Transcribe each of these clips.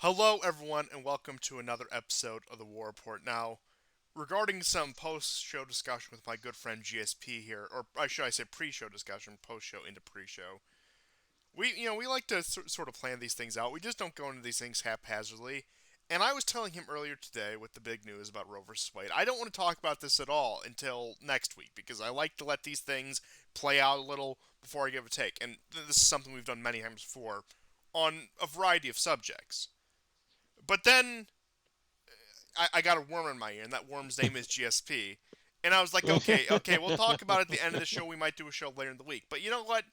Hello, everyone, and welcome to another episode of the War Report. Now, regarding some post-show discussion with my good friend GSP here, or should I say pre-show discussion, post-show into pre-show. We like to sort of plan these things out. We just don't go into these things haphazardly. And I was telling him earlier today with the big news about Roe versus Wade, I don't want to talk about this at all until next week because I like to let these things play out a little before I give a take. And this is something we've done many times before on a variety of subjects. But then I got a worm in my ear, and that worm's name is GSP. And I was like, okay, we'll talk about it at the end of the show. We might do a show later in the week. But you know what?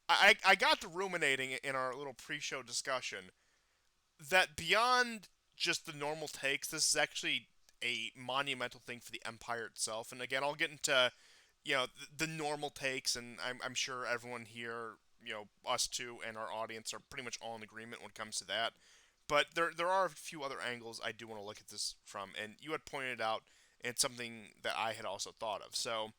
I got to ruminating in our little pre-show discussion that beyond just the normal takes, this is actually a monumental thing for the Empire itself. And again, I'll get into the normal takes, and I'm sure everyone here, us two and our audience are pretty much all in agreement when it comes to that. But there are a few other angles I do want to look at this from, and you had pointed out, and it's something that I had also thought of. So,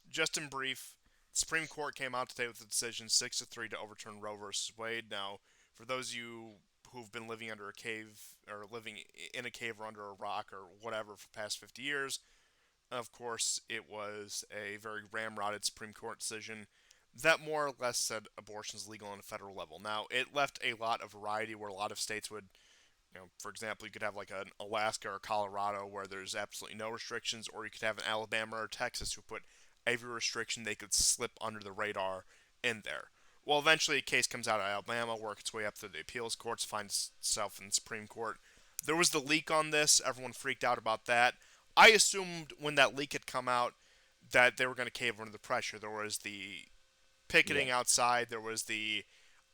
just in brief, the Supreme Court came out today with a decision 6-3 to overturn Roe versus Wade. Now, for those of you who've been living under a cave or living in a cave or under a rock or whatever for the past 50 years, of course, it was a very ramrodded Supreme Court decision that more or less said abortion is legal on a federal level. Now, it left a lot of variety where a lot of states would, for example, you could have like an Alaska or Colorado where there's absolutely no restrictions, or you could have an Alabama or Texas who put every restriction they could slip under the radar in there. Well, eventually, a case comes out of Alabama, works its way up through the appeals courts, finds itself in the Supreme Court. There was the leak on this. Everyone freaked out about that. I assumed when that leak had come out that they were going to cave under the pressure. There was the Yeah. picketing outside. There was the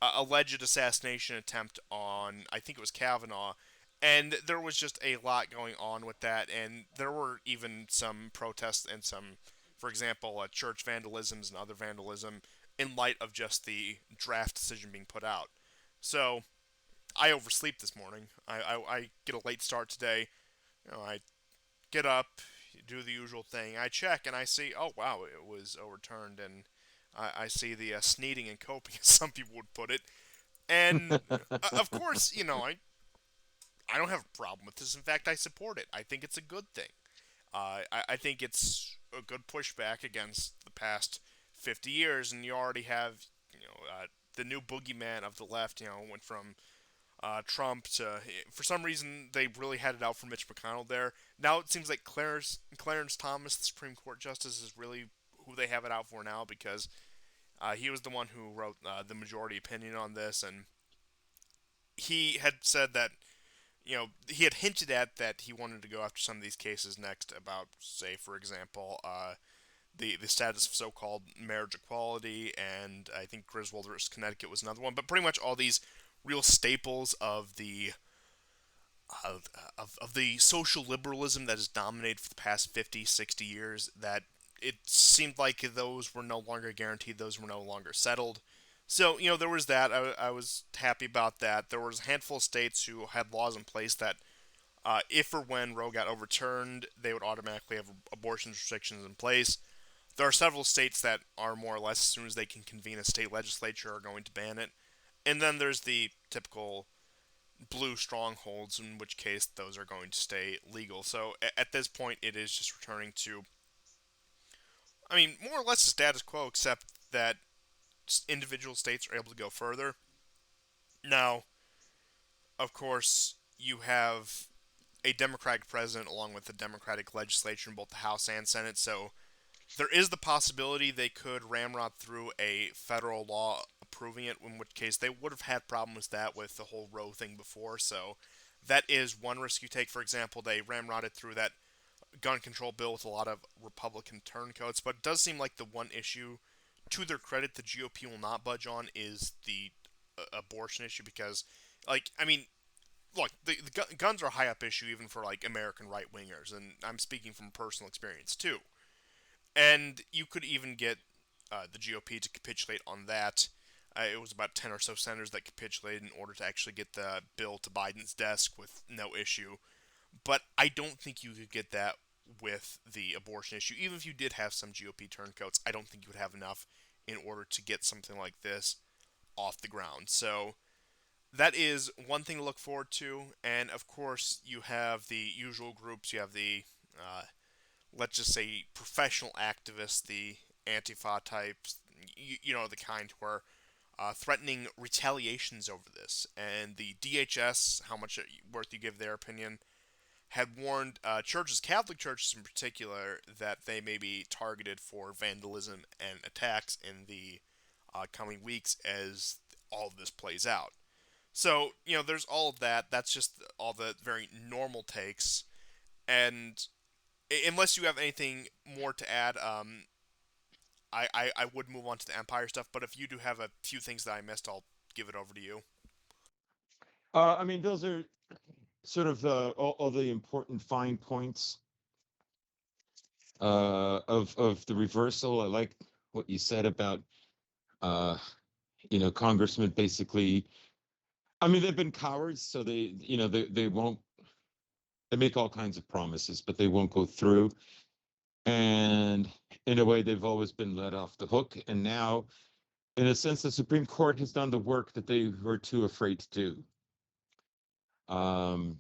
alleged assassination attempt on, I think it was Kavanaugh. And there was just a lot going on with that. And there were even some protests and some, for example, church vandalisms and other vandalism in light of just the draft decision being put out. So I oversleep this morning. I get a late start today. I get up, do the usual thing. I check and I see, oh wow, it was overturned, and I see the sneating and coping, as some people would put it. And of course, I don't have a problem with this. In fact, I support it. I think it's a good thing. I think it's a good pushback against the past 50 years, and you already have, the new boogeyman of the left. Went from Trump to, for some reason, they really had it out for Mitch McConnell there. Now it seems like Clarence Thomas, the Supreme Court justice, is really who they have it out for now because he was the one who wrote the majority opinion on this, and he had said that he had hinted at that he wanted to go after some of these cases next about, say, for example, the status of so-called marriage equality, and I think Griswold versus Connecticut was another one. But pretty much all these real staples of the social liberalism that has dominated for the past 50, 60 years, that it seemed like those were no longer guaranteed, those were no longer settled. So, there was that. I was happy about that. There was a handful of states who had laws in place that if or when Roe got overturned, they would automatically have abortion restrictions in place. There are several states that are more or less, as soon as they can convene a state legislature, are going to ban it. And then there's the typical blue strongholds, in which case those are going to stay legal. So at this point, it is just returning to, I mean, more or less the status quo, except that individual states are able to go further. Now, of course, you have a Democratic president along with a Democratic legislature in both the House and Senate, so there is the possibility they could ramrod through a federal law approving it, in which case they would have had problems with that with the whole Roe thing before. So that is one risk you take. For example, they ramrodded through that gun control bill with a lot of Republican turncoats, but it does seem like the one issue, to their credit, the GOP will not budge on is the abortion issue because, I mean, look, the guns are a high up issue even for like American right wingers, and I'm speaking from personal experience too. And you could even get the GOP to capitulate on that. It was about 10 or so senators that capitulated in order to actually get the bill to Biden's desk with no issue. But I don't think you could get that with the abortion issue. Even if you did have some GOP turncoats, I don't think you would have enough in order to get something like this off the ground. So that is one thing to look forward to. And of course, you have the usual groups. You have the, uh, let's just say, professional activists, the Antifa types, you know, the kind who are threatening retaliations over this. And the DHS, how much worth you give their opinion, had warned churches, Catholic churches in particular, that they may be targeted for vandalism and attacks in the coming weeks as all of this plays out. So, you know, there's all of that. That's just all the very normal takes. And unless you have anything more to add, I would move on to the Empire stuff. But if you do have a few things that I missed, I'll give it over to you. I mean, those are sort of all the important fine points of the reversal. I like what you said about uh, congressmen basically. I mean, they've been cowards, so they won't. They make all kinds of promises, but they won't go through. And in a way, they've always been let off the hook. And now, in a sense, the Supreme Court has done the work that they were too afraid to do. Um,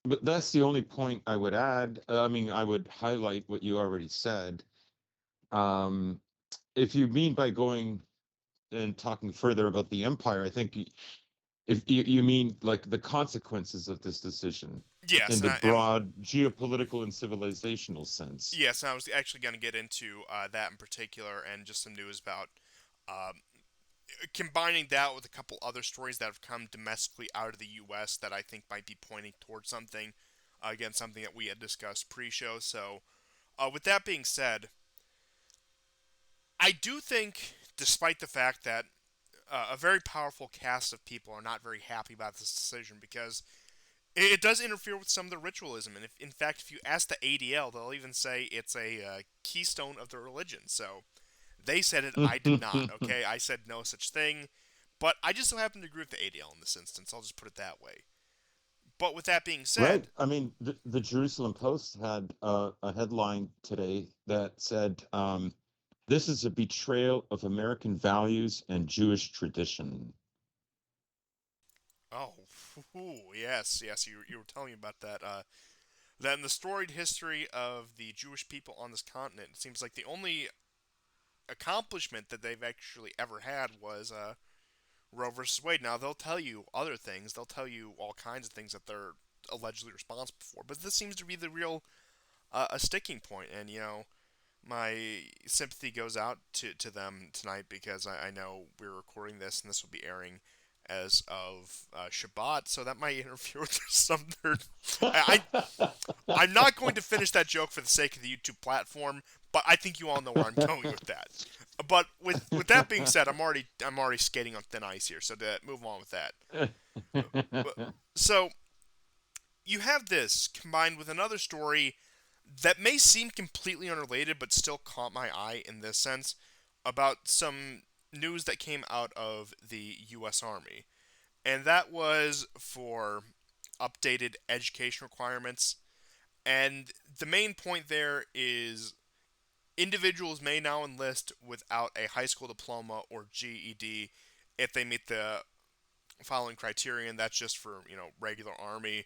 but that's the only point I would add. I mean, I would highlight what you already said. Um, if you mean by going and talking further about the empire, I think if you mean like the consequences of this decision Yes, in the broad geopolitical and civilizational sense. yes, and I was actually going to get into that in particular, and just some news about um, combining that with a couple other stories that have come domestically out of the U.S. that I think might be pointing towards something. Again, something that we had discussed pre-show. So, with that being said, I do think, despite the fact that a very powerful cast of people are not very happy about this decision because it does interfere with some of the ritualism. And if, in fact, if you ask the ADL, they'll even say it's a keystone of their religion. So they said it, I did not. Okay, I said no such thing. But I just so happen to agree with the ADL in this instance. I'll just put it that way. But with that being Right. said, I mean, the Jerusalem Post had a headline today that said, "This is a betrayal of American values and Jewish tradition." oh, yes, yes, you were telling me about that. That in the storied history of the Jewish people on this continent, it seems like the only accomplishment that they've actually ever had was Roe versus Wade. Now they'll tell you other things. They'll tell you all kinds of things that they're allegedly responsible for. But this seems to be the real a sticking point. And you know, my sympathy goes out to them tonight because I know we're recording this and this will be airing as of Shabbat, so that might interfere with some. I I'm not going to finish that joke for the sake of the YouTube platform, but I think you all know where I'm going with that. But with that being said, I'm already skating on thin ice here, so to move on with that. But, so you have this combined with another story that may seem completely unrelated, but still caught my eye in this sense about some news that came out of the U.S. Army, and that was for updated education requirements. And the main point there is individuals may now enlist without a high school diploma or GED if they meet the following criterion. That's just for regular Army.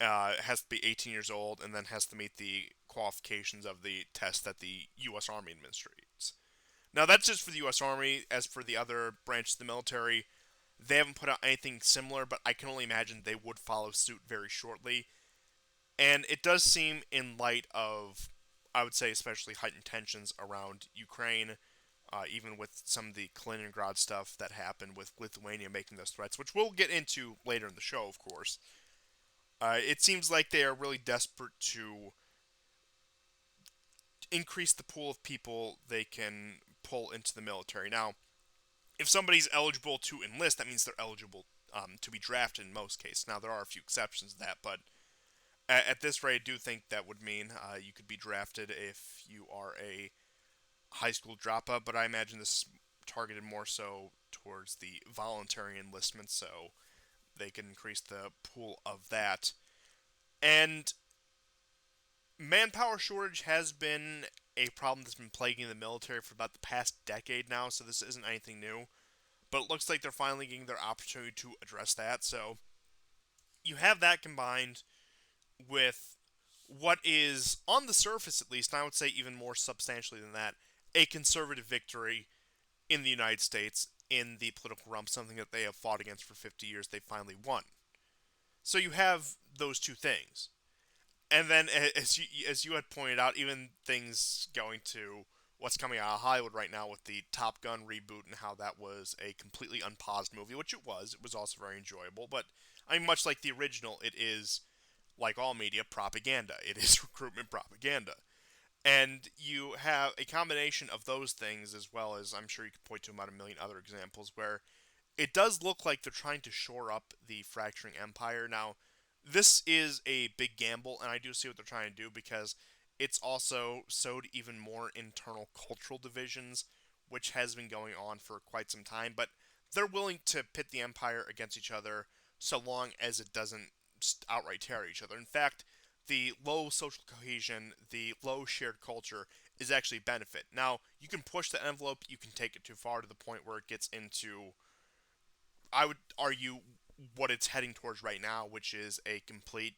Has to be 18 years old and then has to meet the qualifications of the test that the U.S. Army administrates. Now that's just for the U.S. Army. As for the other branches of the military, they haven't put out anything similar, but I can only imagine they would follow suit very shortly. And it does seem, in light of, I would say, especially heightened tensions around Ukraine, even with some of the Kaliningrad stuff that happened with Lithuania making those threats, which we'll get into later in the show, of course. It seems like they are really desperate to increase the pool of people they can pull into the military. Now, if somebody's eligible to enlist, that means they're eligible to be drafted in most cases. Now, there are a few exceptions to that, but at this rate, I do think that would mean you could be drafted if you are a high school dropout, but I imagine this is targeted more so towards the voluntary enlistment, so they can increase the pool of that. And manpower shortage has been a problem that's been plaguing the military for about the past decade now, so this isn't anything new. but it looks like they're finally getting their opportunity to address that. So you have that combined with what is, on the surface at least, and I would say even more substantially than that, a conservative victory in the United States in the political realm, something that they have fought against for 50 years, they finally won. So you have those two things. And then, as you had pointed out, even things going to what's coming out of Hollywood right now with the Top Gun reboot and how that was a completely unpaused movie, which it was. It was also very enjoyable, but I mean, much like the original, it is, like all media, propaganda. It is recruitment propaganda. And you have a combination of those things, as well as I'm sure you could point to about a million other examples, where it does look like they're trying to shore up the fracturing empire. Now, this is a big gamble, and I do see what they're trying to do because it's also sowed even more internal cultural divisions, which has been going on for quite some time. But they're willing to pit the empire against each other so long as it doesn't outright tear each other. In fact, the low social cohesion, the low shared culture is actually a benefit. Now, you can push the envelope, you can take it too far to the point where it gets into, I would argue, what it's heading towards right now, which is a complete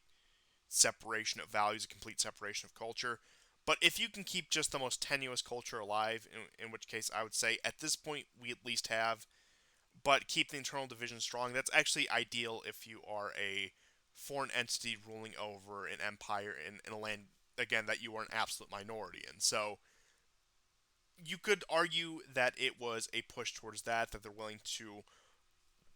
separation of values, a complete separation of culture. But if you can keep just the most tenuous culture alive, in which case I would say at this point we at least have, but keep the internal division strong, that's actually ideal if you are a foreign entity ruling over an empire in a land, again, that you are an absolute minority in. So you could argue that it was a push towards that they're willing to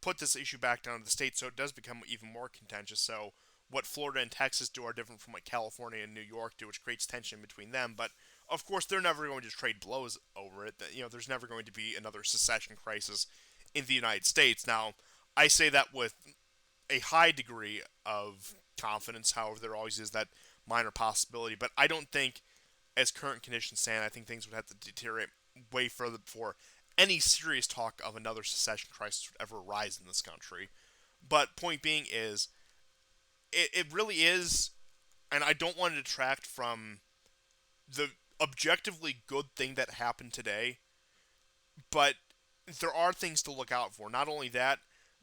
put this issue back down to the states so it does become even more contentious. So what Florida and Texas do are different from what California and New York do, which creates tension between them. But of course, they're never going to trade blows over it. There's never going to be another secession crisis in the United States. Now, I say that with a high degree of confidence. However, there always is that minor possibility. But I don't think, as current conditions stand, I think things would have to deteriorate way further before any serious talk of another secession crisis would ever arise in this country. But point being is, it really is, and I don't want to detract from the objectively good thing that happened today, but there are things to look out for. Not only that,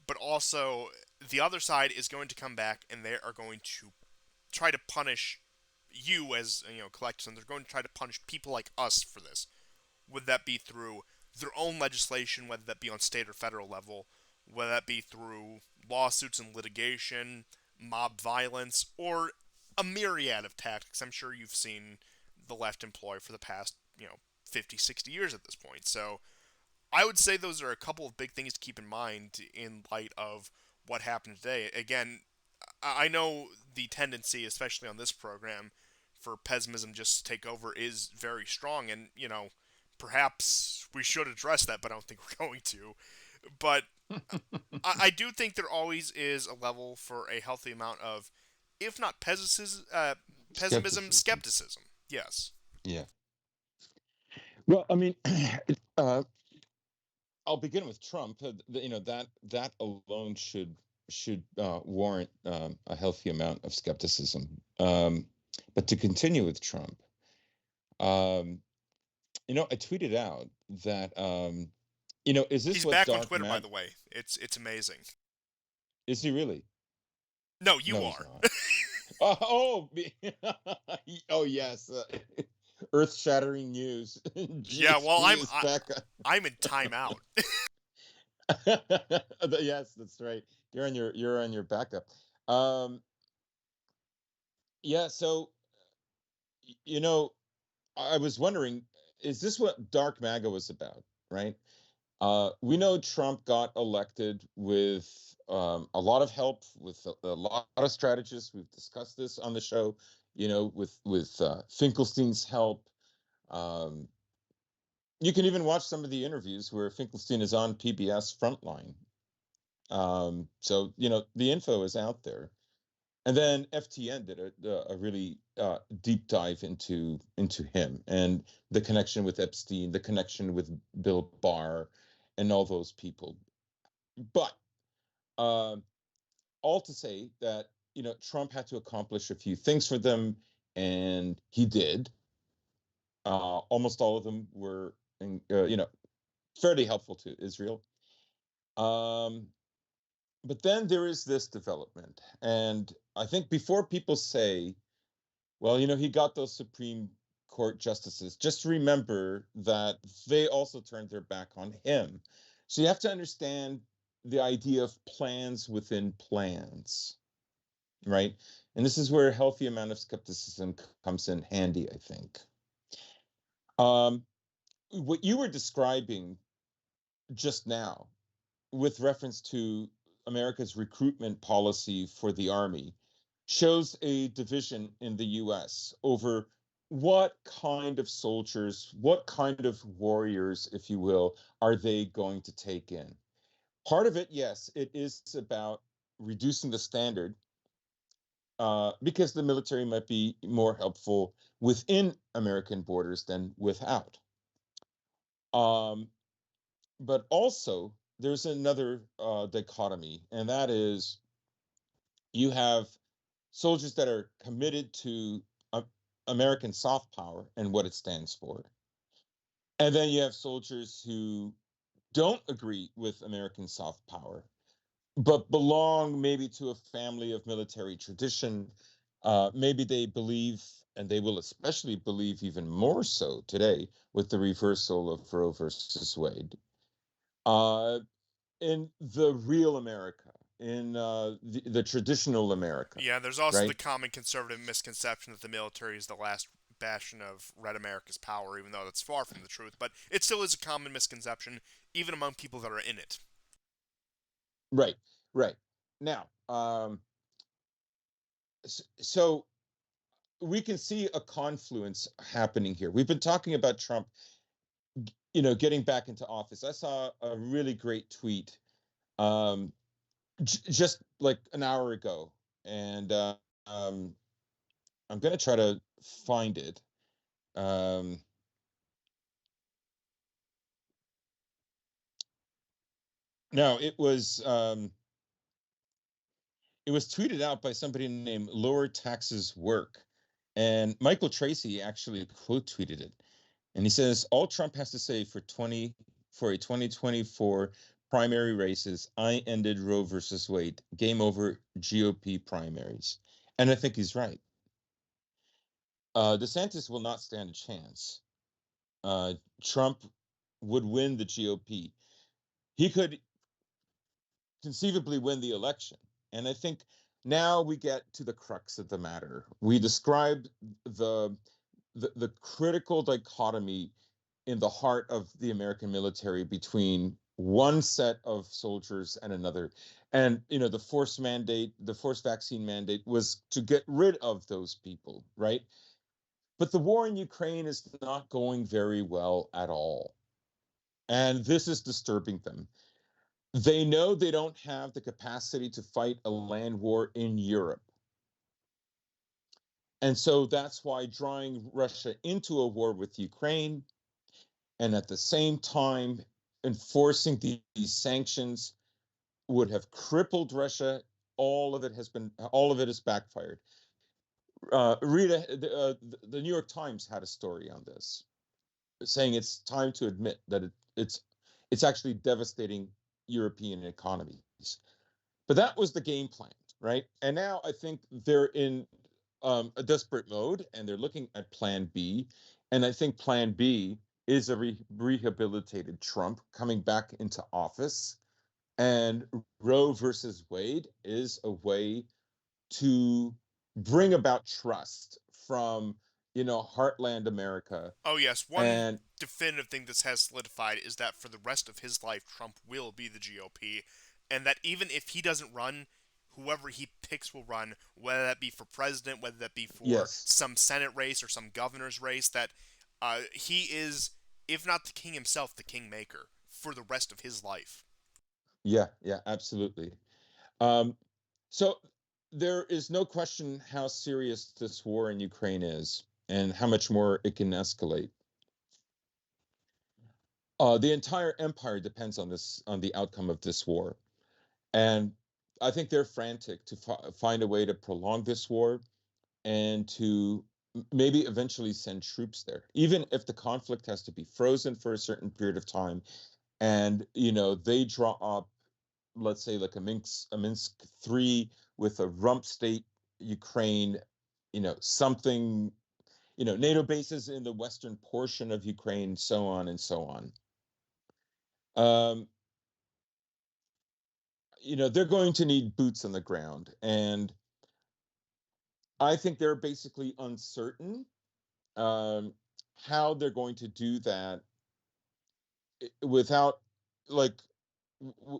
but also the other side is going to come back and they are going to try to punish you as collectives, and they're going to try to punish people like us for this. Would that be through their own legislation, whether that be on state or federal level, whether that be through lawsuits and litigation, mob violence, or a myriad of tactics I'm sure you've seen the left employ for the past, 50, 60 years at this point. So I would say those are a couple of big things to keep in mind in light of what happened today. Again, I know the tendency, especially on this program, for pessimism just to take over is very strong, and perhaps we should address that, but I don't think we're going to. But I do think there always is a level for a healthy amount of, if not pessimism, Skepticism. skepticism. Yes. Yeah. Well, I mean, uh, I'll begin with Trump. That alone should warrant a healthy amount of skepticism. But to continue with Trump, um, I tweeted out that is this He's what back on dark Twitter, by mag? the way. It's amazing. Is he really? No, you No, he's are. not. Oh, oh yes, earth-shattering news. Yeah, well, GSP is back. I'm in timeout. Yes, that's right. You're on your backup. Um, yeah. So you know, I was wondering, is this what Dark MAGA was about? Right. We know Trump got elected with a lot of help, with a lot of strategists. We've discussed this on the show. With Finkelstein's help. Um, you can even watch some of the interviews where Finkelstein is on PBS Frontline. So the info is out there. And then FTN did a really deep dive into him and the connection with Epstein, the connection with Bill Barr, and all those people. But uh, all to say that Trump had to accomplish a few things for them, and he did. Almost all of them were, fairly helpful to Israel. Um, but then there is this development, and I think before people say, well, he got those Supreme Court justices, just remember that they also turned their back on him. So you have to understand the idea of plans within plans, right? And this is where a healthy amount of skepticism comes in handy, I think. What you were describing just now with reference to America's recruitment policy for the Army shows a division in the US over what kind of soldiers, what kind of warriors, if you will, are they going to take in. Part of it, yes, it is about reducing the standard because the military might be more helpful within American borders than without. Um, but also, there's another dichotomy, and that is you have soldiers that are committed to American soft power and what it stands for. And then you have soldiers who don't agree with American soft power, but belong maybe to a family of military tradition. Maybe they believe, and they will especially believe even more so today with the reversal of Roe versus Wade, uh, in the real America, in the traditional America, Yeah, there's also the right? common conservative misconception that the military is the last bastion of Red America's power, even though that's far from the truth. But it still is a common misconception, even among people that are in it. Right, right. Now, so we can see a confluence happening here. We've been talking about Trump, getting back into office. I saw a really great tweet um, just like an hour ago, and um, I'm going to try to find it. Um, no, it was tweeted out by somebody named Lower Taxes Work, and Michael Tracy actually quote tweeted it. And he says, all Trump has to say for a 2024 primary races, I ended Roe versus Wade. Game over GOP primaries. And I think he's right. DeSantis will not stand a chance. Trump would win the GOP. He could conceivably win the election. And I think now we get to the crux of the matter. We described the the critical dichotomy in the heart of the American military between one set of soldiers and another. And the forced vaccine mandate was to get rid of those people, right? But the war in Ukraine is not going very well at all. And this is disturbing them. They know they don't have the capacity to fight a land war in Europe. And so that's why drawing Russia into a war with Ukraine and at the same time enforcing these sanctions would have crippled Russia. All of it has backfired. The New York Times had a story on this, saying it's time to admit that it's actually devastating European economies. But that was the game plan, right? And now I think they're in a desperate mode, and they're looking at Plan B. And I think Plan B is a rehabilitated Trump coming back into office. And Roe versus Wade is a way to bring about trust from, heartland America. Oh, yes, one And definitive thing this has solidified is that for the rest of his life, Trump will be the GOP, and that even if he doesn't run, whoever he picks will run, whether that be for president, whether that be for yes, some Senate race or some governor's race, that he is, if not the king himself, the kingmaker for the rest of his life. yeah, yeah, absolutely. Um, so there is no question how serious this war in Ukraine is and how much more it can escalate. The entire empire depends on the outcome of this war. And I think they're frantic to find a way to prolong this war and to maybe eventually send troops there, even if the conflict has to be frozen for a certain period of time. And, they draw up let's say, like a Minsk III with a rump state Ukraine, something, NATO bases in the western portion of Ukraine, so on and so on. Um, they're going to need boots on the ground, and I think they're basically uncertain um, how they're going to do that without, like,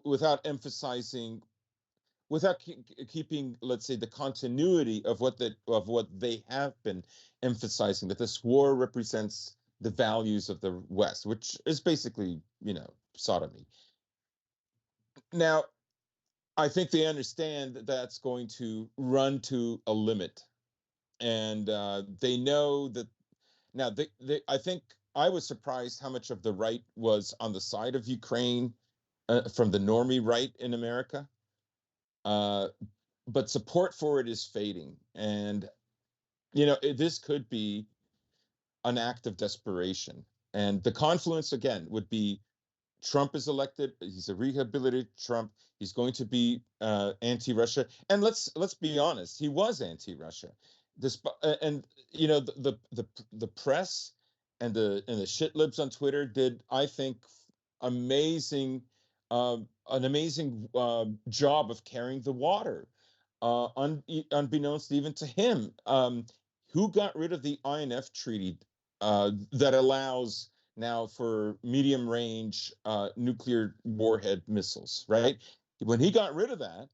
without emphasizing, without keeping, let's say, the continuity of what they have been emphasizing, that this war represents the values of the West, which is basically, sodomy. Now, I think they understand that that's going to run to a limit, and they know that now. I think I was surprised how much of the right was on the side of Ukraine from the normie right in America. Uh, but support for it is fading, and this could be an act of desperation. And the confluence again would be Trump is elected. He's a rehabilitated Trump. He's going to be anti-Russia, and let's be honest, he was anti-Russia. And the press and the shit libs on Twitter did, I think, amazing an amazing job of carrying the water, unbeknownst even to him, who got rid of the INF treaty that allows now for medium range nuclear warhead missiles, right? When he got rid of that,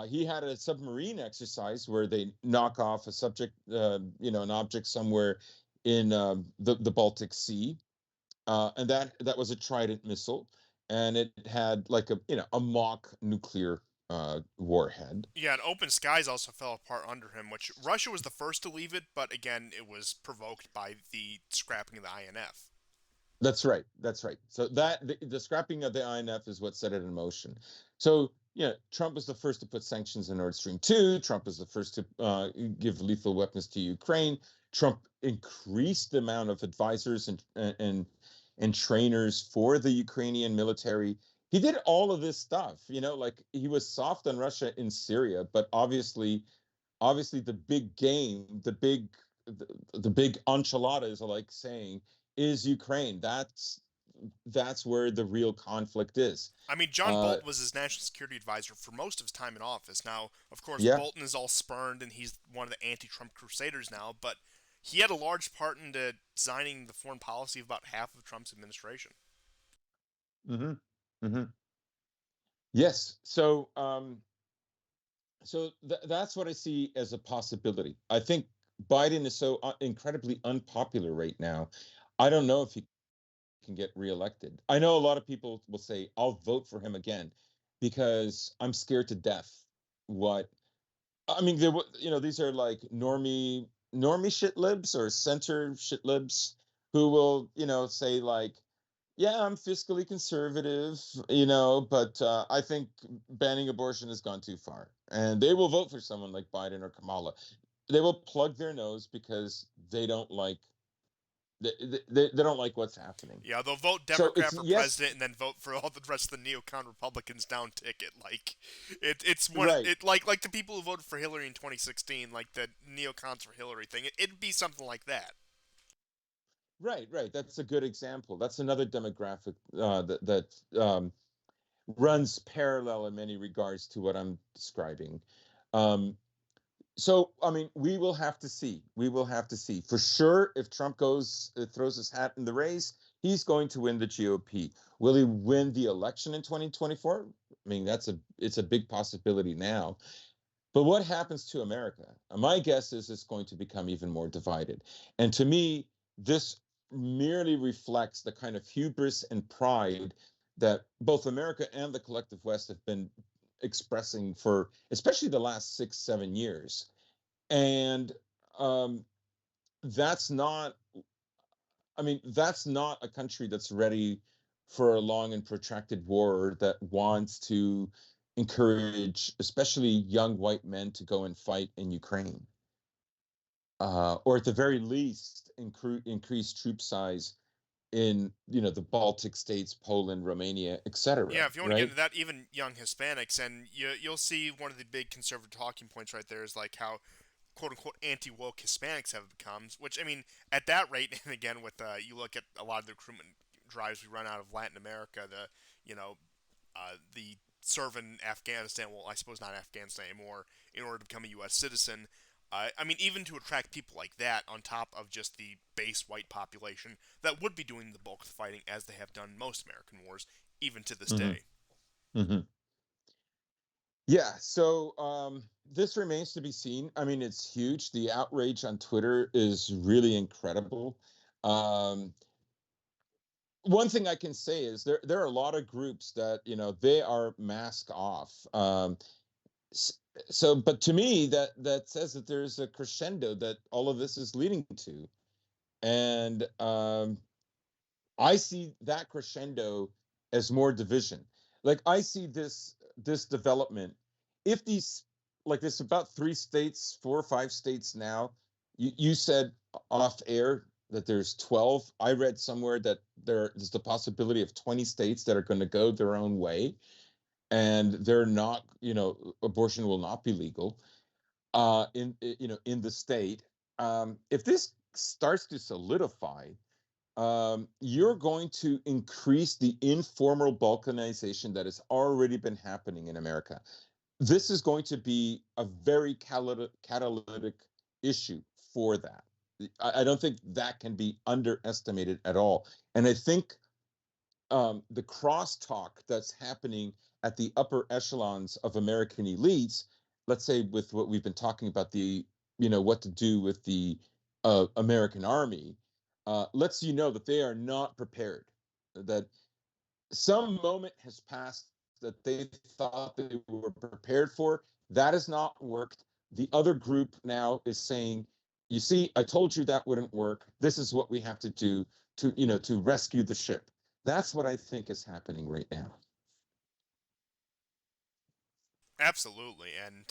he had a submarine exercise where they knock off a subject, an object somewhere in the Baltic Sea, and that was a Trident missile, and it had like a mock nuclear warhead. Yeah, and Open Skies also fell apart under him, which Russia was the first to leave it, but again, it was provoked by the scrapping of the INF. That's right. That's right. So the scrapping of the INF is what set it in motion. So Trump was the first to put sanctions on Nord Stream 2. Trump was the first to give lethal weapons to Ukraine. Trump increased the amount of advisors and trainers for the Ukrainian military. He did all of this stuff. Like, he was soft on Russia in Syria, but obviously the big game, the big enchilada, as I like saying, is Ukraine. That's where the real conflict is. I mean, John Uh, Bolton was his national security advisor for most of his time in office. Now, of course, yeah. Bolton is all spurned and he's one of the anti Trump crusaders now, but he had a large part in designing the foreign policy of about half of Trump's administration. Hmm. Hmm. Yes. That's what I see as a possibility. I think Biden is so incredibly unpopular right now. I don't know if he can get reelected. I know a lot of people will say, I'll vote for him again because I'm scared to death what I mean. These are like normie shit libs or center shit libs who will, say like, yeah, I'm fiscally conservative, but I think banning abortion has gone too far. And they will vote for someone like Biden or Kamala. They will plug their nose because they don't like what's happening. Yeah, they'll vote So Democrat it's for yes, president and then vote for all the rest of the neocon Republicans down ticket. Like, it's one right, it like the people who voted for Hillary in 2016, like the neocons for Hillary thing. It'd be something like that. right. That's a good example. That's another demographic that runs parallel in many regards to what I'm describing. Um, So, I mean, we will have to see. We will have to see for sure. If Trump throws his hat in the race, he's going to win the GOP. Will he win the election in 2024? I mean, it's a big possibility now. But what happens to America? My guess is it's going to become even more divided. And to me, this merely reflects the kind of hubris and pride that both America and the collective West have been expressing for especially the last 6, 7 years. And um, that's not, I mean, that's not a country that's ready for a long and protracted war that wants to encourage especially young white men to go and fight in Ukraine, or at the very least increase troop size in the Baltic states, Poland, Romania, Yeah, etc. if you want to get Right? into that, even young Hispanics, and you'll see one of the big conservative talking points right there is like how quote unquote anti woke Hispanics have become. Which I mean, at that rate, and again with you look at a lot of the recruitment drives we run out of Latin America, the serve in Afghanistan. Well, I suppose not Afghanistan anymore. In order to become a U.S. citizen, I mean, even to attract people like that on top of just the base white population that would be doing the bulk of the fighting, as they have done most American wars, even to this Hmm. day. Hmm. Yeah, so this remains to be seen. I mean, it's huge. The outrage on Twitter is really incredible. Um, One thing I can say is there are a lot of groups that they are mask off. s- so, but to me, that says that there's a crescendo that all of this is leading to, and I see that crescendo as more division. Like I see this development. If these like this about 3 states, 4 or 5 states now. You said off air that there's 12. I read somewhere that there's the possibility of 20 states that are going to go their own way, and they're not. Abortion will not be legal. In the state. If this starts to solidify, you're going to increase the informal balkanization that has already been happening in America. This is going to be a very catalytic issue for that. I don't think that can be underestimated at all. And I think the crosstalk that's happening at the upper echelons of American elites, let's say with what we've been talking about, what to do with the American army, lets you know that they are not prepared, that some moment has passed that they thought they were prepared for. That has not worked. The other group now is saying, you see, I told you that wouldn't work. This is what we have to do to rescue the ship. That's what I think is happening right now. Absolutely, and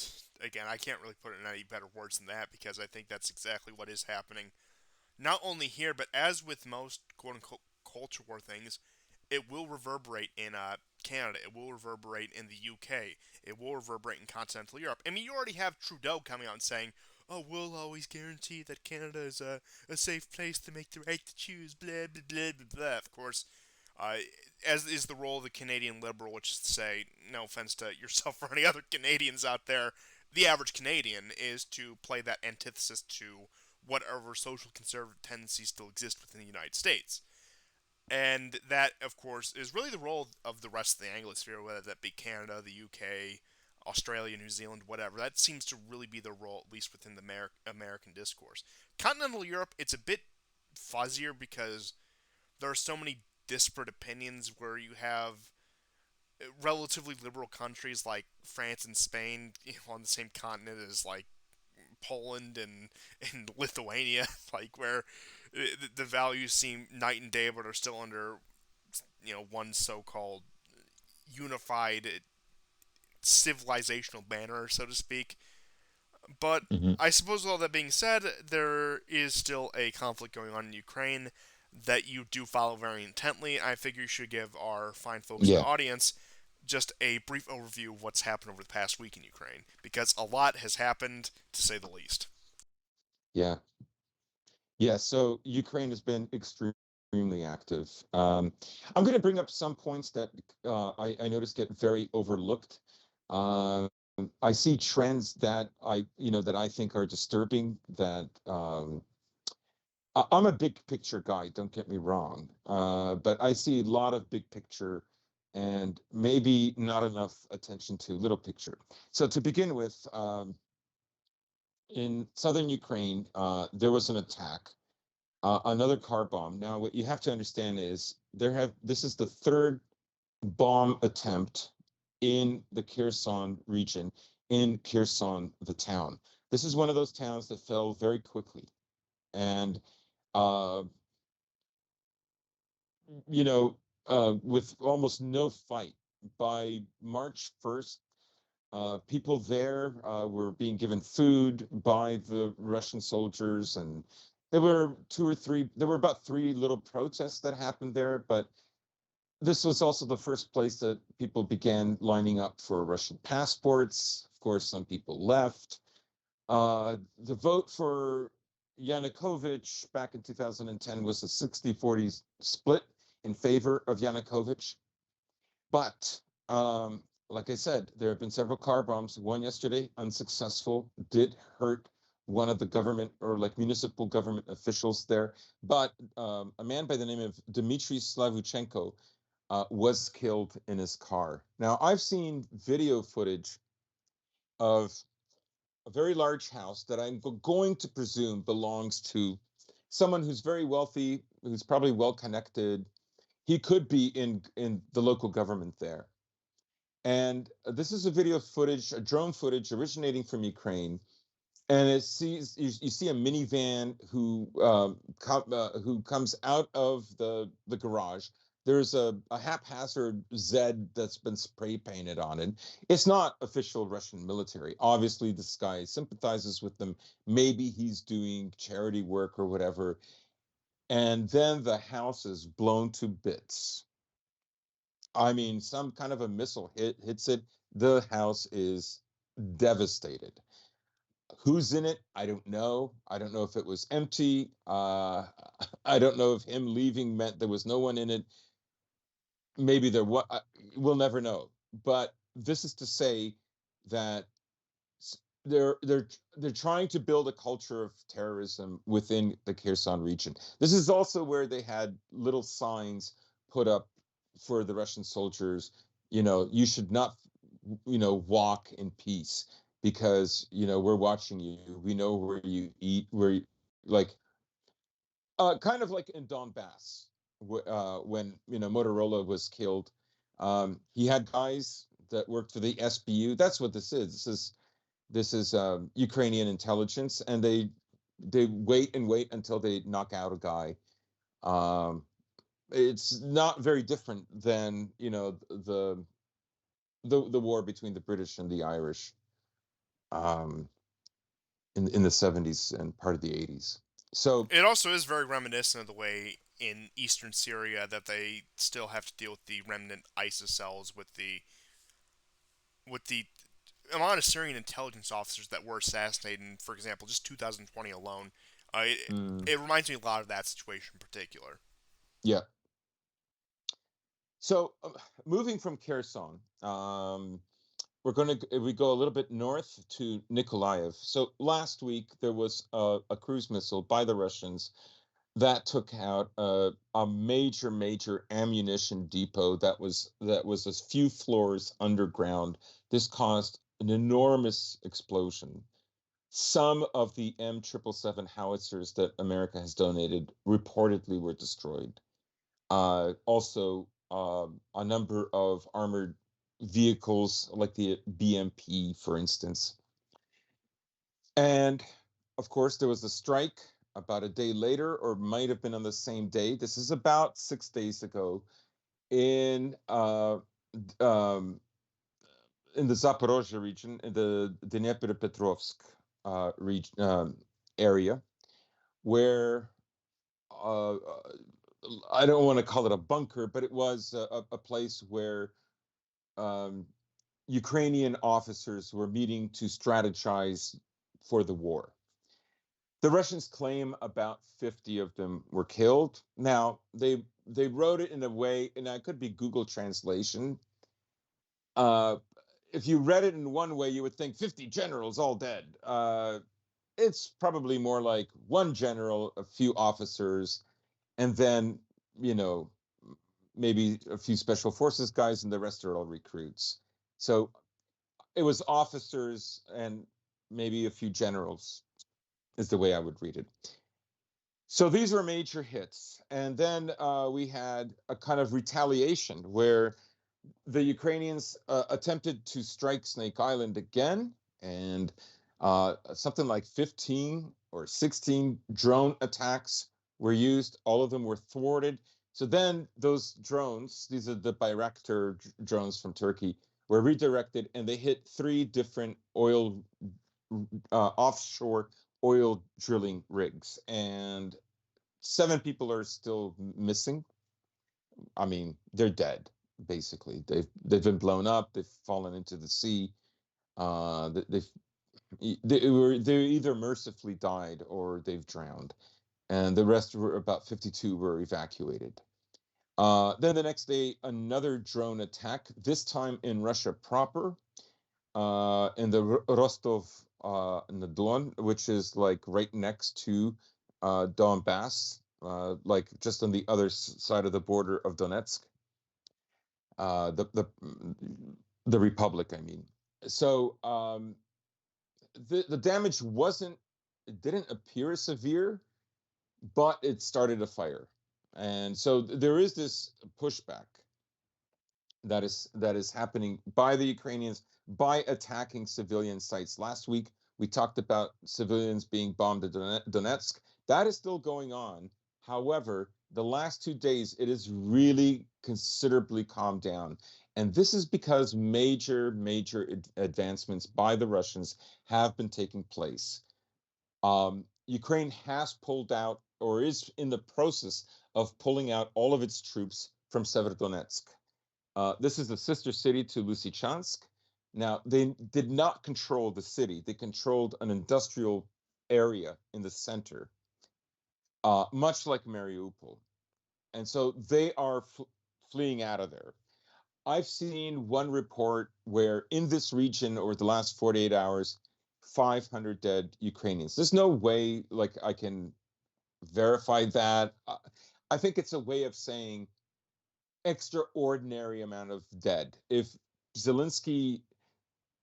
again, I can't really put it in any better words than that because I think that's exactly what is happening. Not only here, but as with most quote unquote culture war things, it will reverberate in Canada. It will reverberate in the UK. It will reverberate in continental Europe. I mean, you already have Trudeau coming out and saying, "Oh, we'll always guarantee that Canada is a safe place to make the right to choose." Blah blah blah blah blah. Of course, uh, as is the role of the Canadian Liberal, which is to say, no offense to yourself or any other Canadians out there, the average Canadian is to play that antithesis to whatever social conservative tendencies still exist within the United States. And that, of course, is really the role of the rest of the Anglosphere, whether that be Canada, the UK, Australia, New Zealand, whatever. That seems to really be the role, at least within the American discourse. Continental Europe, it's a bit fuzzier because there are so many disparate opinions where you have relatively liberal countries like France and Spain on the same continent as like Poland and Lithuania, like where the values seem night and day, but are still under one so-called unified civilizational banner, so to speak. But Mhm. I suppose with all that being said, there is still a conflict going on in Ukraine that you do follow very intently. I figure you should give our fine folks in the Yeah, audience just a brief overview of what's happened over the past week in Ukraine, because a lot has happened, to say the least. yeah, yeah. So Ukraine has been extremely active. I'm going to bring up some points that I noticed get very overlooked. Um, I see trends that I think are disturbing. I'm a big picture guy, don't get me wrong, but I see a lot of big picture and maybe not enough attention to little picture. So to begin with, in southern Ukraine, there was an attack, another car bomb. Now, what you have to understand is this is the third bomb attempt in the Kherson region, in Kherson, the town. This is one of those towns that fell very quickly, and uh, you know, with almost no fight. By March 1st, people there were being given food by the Russian soldiers, and there were two or three. There were about three little protests that happened there, but this was also the first place that people began lining up for Russian passports. Of course, some people left. The vote for Yanukovych back in 2010 was a 60-40 split in favor of Yanukovych. But like I said, there have been several car bombs. One yesterday, unsuccessful, did hurt one of the government or like municipal government officials there. But a man by the name of Dmitry Slavuchenko was killed in his car. Now, I've seen video footage of a very large house that I'm going to presume belongs to someone who's very wealthy, who's probably well connected. He could be in the local government there. And this is a video footage, a drone footage originating from Ukraine. And it sees you see a minivan who comes out of the garage. There's a haphazard Z that's been spray painted on it. It's not official Russian military. Obviously, this guy sympathizes with them. Maybe he's doing charity work or whatever. And then the house is blown to bits. I mean, some kind of a missile hits it. The house is devastated. Who's in it? I don't know. I don't know if it was empty. I don't know if him leaving meant there was no one in it. Maybe there was. We'll never know. But this is to say that they're trying to build a culture of terrorism within the Kherson region. This is also where they had little signs put up for the Russian soldiers. You should not, walk in peace because we're watching you. We know where you eat, where you, like, kind of like in Donbass, when Motorola was killed. He had guys that worked for the SBU. That's what this is. This is Ukrainian intelligence, and they wait and wait until they knock out a guy. It's not very different than the war between the British and the Irish um, in the 70s and part of the 80s. So It also is very reminiscent of the way in eastern Syria that they still have to deal with the remnant ISIS cells with the amount of Syrian intelligence officers that were assassinated in, for example, just 2020 alone. mm, It reminds me a lot of that situation in particular. yeah. So moving from Kherson, we go a little bit north to Nikolaev. So last week there was a cruise missile by the Russians that took out a major ammunition depot that was a few floors underground. This caused an enormous explosion. Some of the M777 howitzers that America has donated reportedly were destroyed. Also, a number of armored vehicles like the BMP, for instance. And of course, there was a strike about a day later, or might have been on the same day. This is about 6 days ago in um, in the Zaporozhye region, in the Dnepropetrovsk region area, where I don't want to call it a bunker, but it was a place where um, Ukrainian officers were meeting to strategize for the war. The Russians claim about 50 of them were killed. Now, they wrote it in a way, and it could be Google translation. Uh, if you read it in one way, you would think 50 generals all dead. It's probably more like one general, a few officers, and then, you know, maybe a few special forces guys, and the rest are all recruits. So it was officers and maybe a few generals, is the way I would read it. So these were major hits. And then we had a kind of retaliation where the Ukrainians attempted to strike Snake Island again, and something like 15 or 16 drone attacks were used. All of them were thwarted. So then those drones, these are the Bayraktar drones from Turkey, were redirected, and they hit three different offshore oil drilling rigs, and 7 people are still missing. I mean, they're dead. Basically, they've been blown up. They've fallen into the sea. They either mercifully died or they've drowned, and the rest were about 52 were evacuated. Then the next day, another drone attack. This time in Russia proper, in the Rostov in the Don, which is like right next to Donbass, like just on the other side of the border of Donetsk, the republic, I mean. So the damage it didn't appear severe, but it started a fire, and so there is this pushback that is happening by the Ukrainians by attacking civilian sites. Last week we talked about civilians being bombed at Donetsk. That is still going on. However, the last 2 days it is really considerably calmed down. And this is because major advancements by the Russians have been taking place. Ukraine has pulled out or is in the process of pulling out all of its troops from Severodonetsk. This is the sister city to Lysychansk. Now, they did not control the city. They controlled an industrial area in the center, much like Mariupol. And so they are fleeing out of there. I've seen one report where in this region over the last 48 hours, 500 dead Ukrainians. There's no way like I can verify that. I think it's a way of saying extraordinary amount of dead. If Zelensky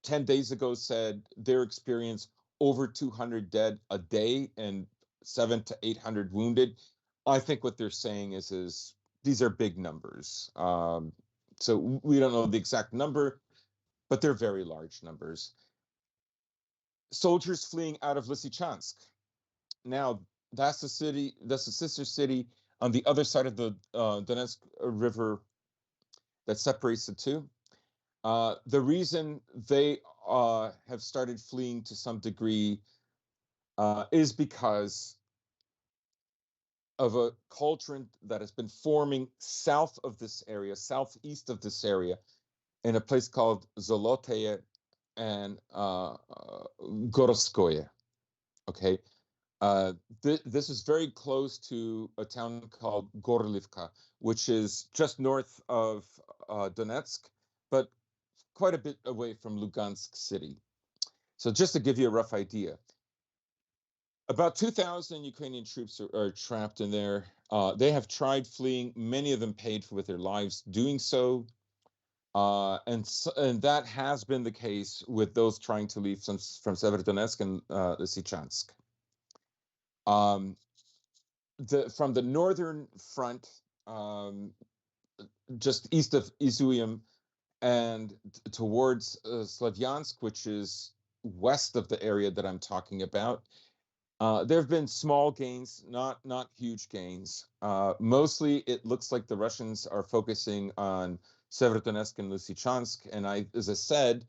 10 days ago said their experience over 200 dead a day and 700 to 800 wounded, I think what they're saying is these are big numbers. So we don't know the exact number, but they're very large numbers. Soldiers fleeing out of Lysychansk. Now, that's the city, that's the sister city on the other side of the Donetsk River that separates the two. The reason they have started fleeing to some degree is because of a cauldron that has been forming south of this area, southeast of this area, in a place called Zoloteya and Gorskoye. Okay. This is very close to a town called Gorlivka, which is just north of Donetsk, but quite a bit away from Lugansk city. So just to give you a rough idea, about 2,000 Ukrainian troops are trapped in there. They have tried fleeing. Many of them paid with their lives doing so. And that has been the case with those trying to leave from Severodonetsk and Lysychansk. From the northern front, just east of Izium and towards Slavyansk, which is west of the area that I'm talking about, there have been small gains, not huge gains. Mostly, it looks like the Russians are focusing on Severodonetsk and Lysychansk. And as I said,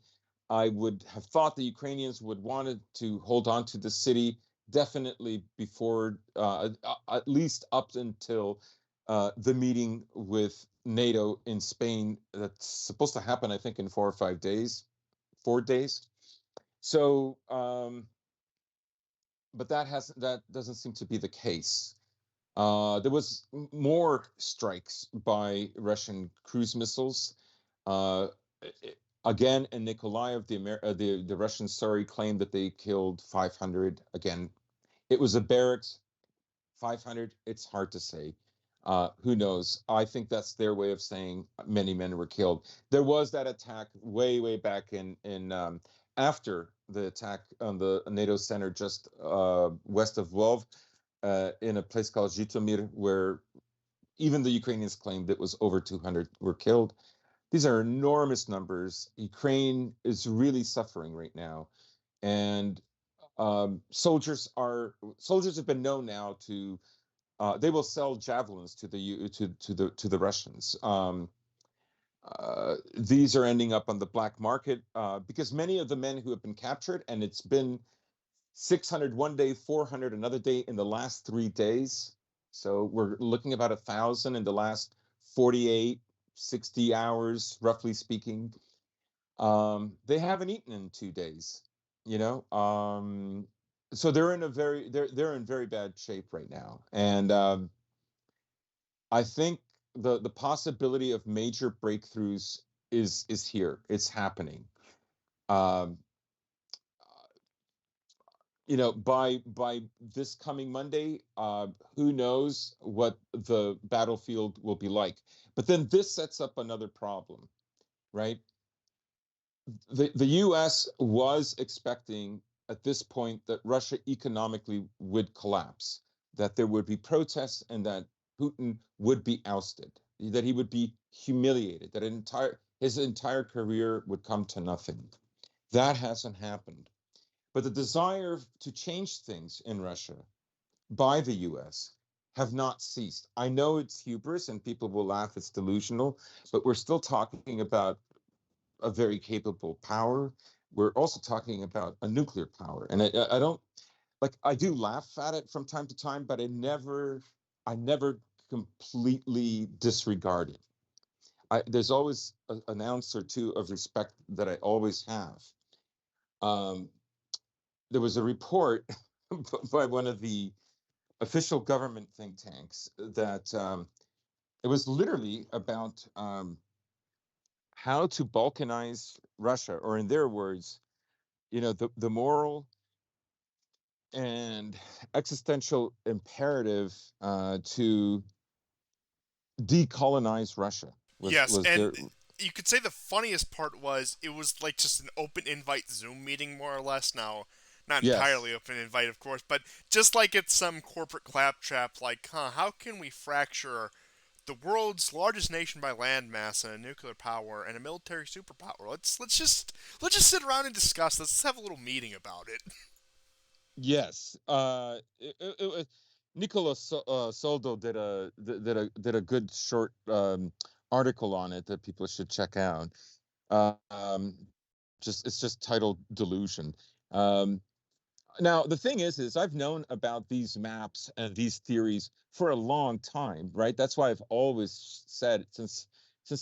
I would have thought the Ukrainians would wanted to hold on to the city definitely before, at least up until the meeting with NATO in Spain that's supposed to happen, I think, in 4 or 5 days, 4 days. So, but that doesn't seem to be the case. There was more strikes by Russian cruise missiles. Again, in Nikolaev, the Russians, claimed that they killed 500. Again, it was a barracks. 500. It's hard to say. Who knows? I think that's their way of saying many men were killed. There was that attack way back in after the attack on the NATO center just west of Lvov, in a place called Zhytomyr, where even the Ukrainians claimed it was over 200 were killed. These are enormous numbers. Ukraine is really suffering right now, and soldiers have been known now to they will sell javelins to the Russians. These are ending up on the black market because many of the men who have been captured, and it's been 600 one day, 400 another day in the last 3 days. So we're looking about 1,000 in the last 48, 60 hours, roughly speaking. They haven't eaten in 2 days, you know. So they're in very bad shape right now, and I think the possibility of major breakthroughs is here. It's happening. Um, by this coming Monday, who knows what the battlefield will be like. But then this sets up another problem, right? The US was expecting at this point that Russia economically would collapse, that there would be protests, and that Putin would be ousted, that he would be humiliated, that his entire career would come to nothing. That hasn't happened. But the desire to change things in Russia by the US have not ceased. I know it's hubris and people will laugh, it's delusional, but we're still talking about a very capable power. We're also talking about a nuclear power. And I don't like, I do laugh at it from time to time, but I never completely disregard it. There's always an ounce or two of respect that I always have. Um, there was a report by one of the official government think tanks that it was literally about how to balkanize Russia, or in their words, the moral and existential imperative to decolonize Russia Yes, was and there. you could say the funniest part was it was like just an open invite Zoom meeting, more or less. Now, not Yes, entirely open invite, of course, but just like it's some corporate claptrap, like, how can we fracture the world's largest nation by land mass and a nuclear power and a military superpower? Let's just sit around and discuss. Let's have a little meeting about it. yes. Nicola Soldo did a good short article on it that people should check out. Um, it's just titled "Delusion." Um, Now, the thing is I've known about these maps and these theories for a long time, right? That's why I've always said since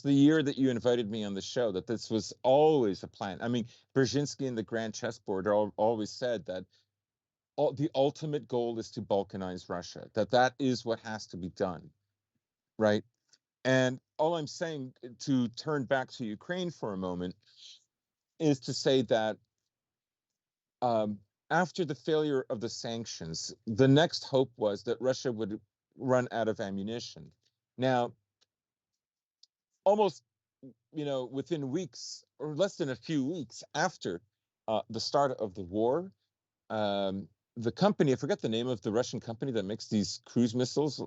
the year that you invited me on the show that this was always a plan. I mean, Brzezinski and the Grand Chessboard always said that the ultimate goal is to balkanize Russia, that is what has to be done, right? And all I'm saying, to turn back to Ukraine for a moment, is to say that um, after the failure of the sanctions, the next hope was that Russia would run out of ammunition. Now, almost, within weeks or less than a few weeks after the start of the war, um, the company, I forget the name of the Russian company that makes these cruise missiles,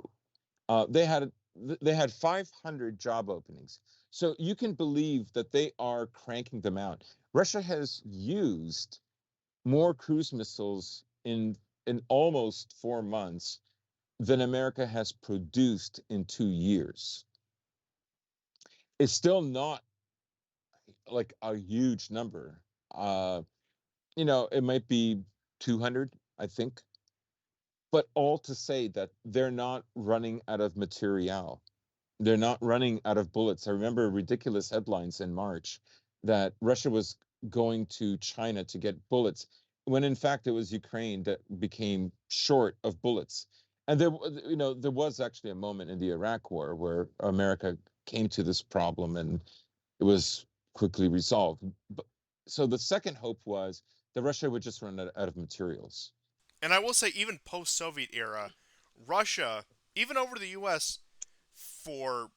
uh, they had they had 500 job openings. So you can believe that they are cranking them out. Russia has used more cruise missiles in almost 4 months than America has produced in 2 years. It's still not like a huge number. Uh, it might be 200, I think, but all to say that they're not running out of material. They're not running out of bullets. I remember ridiculous headlines in March that Russia was going to China to get bullets, when in fact it was Ukraine that became short of bullets. And there was actually a moment in the Iraq War where America came to this problem and it was quickly resolved. But, so the second hope was that Russia would just run out of materials. And I will say, even post-Soviet era, Russia, even over the U.S., for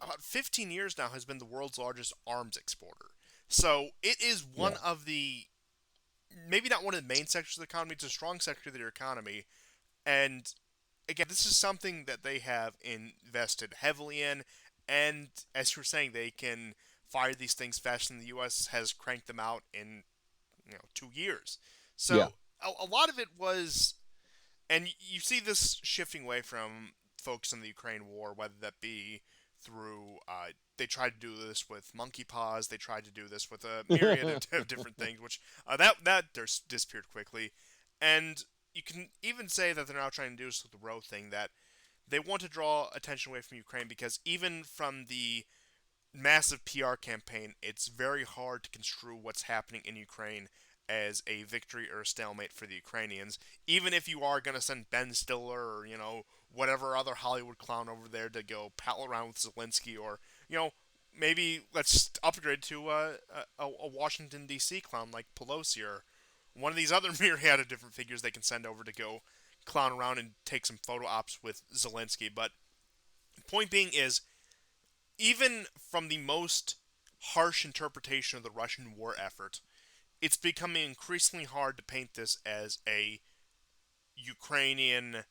about 15 years now, has been the world's largest arms exporter. So it is one Yeah. of the, maybe not one of the main sectors of the economy, it's a strong sector of their economy. And again, this is something that they have invested heavily in. And as you were saying, they can fire these things faster than the U.S. has cranked them out in 2 years. Yeah. So a lot of it was, and you see this shifting away from folks in the Ukraine war, whether that be through they tried to do this with monkeypox, they tried to do this with a myriad of different things, which that disappeared quickly. And you can even say that they're now trying to do this with the Roe thing, that they want to draw attention away from Ukraine because even from the massive PR campaign, it's very hard to construe what's happening in Ukraine as a victory or a stalemate for the Ukrainians. Even if you are going to send Ben Stiller or, whatever other Hollywood clown over there to go pal around with Zelensky, or, maybe let's upgrade to a Washington, D.C. clown like Pelosi, or one of these other myriad of different figures they can send over to go clown around and take some photo ops with Zelensky. But point being is, even from the most harsh interpretation of the Russian war effort, it's becoming increasingly hard to paint this as a Ukrainian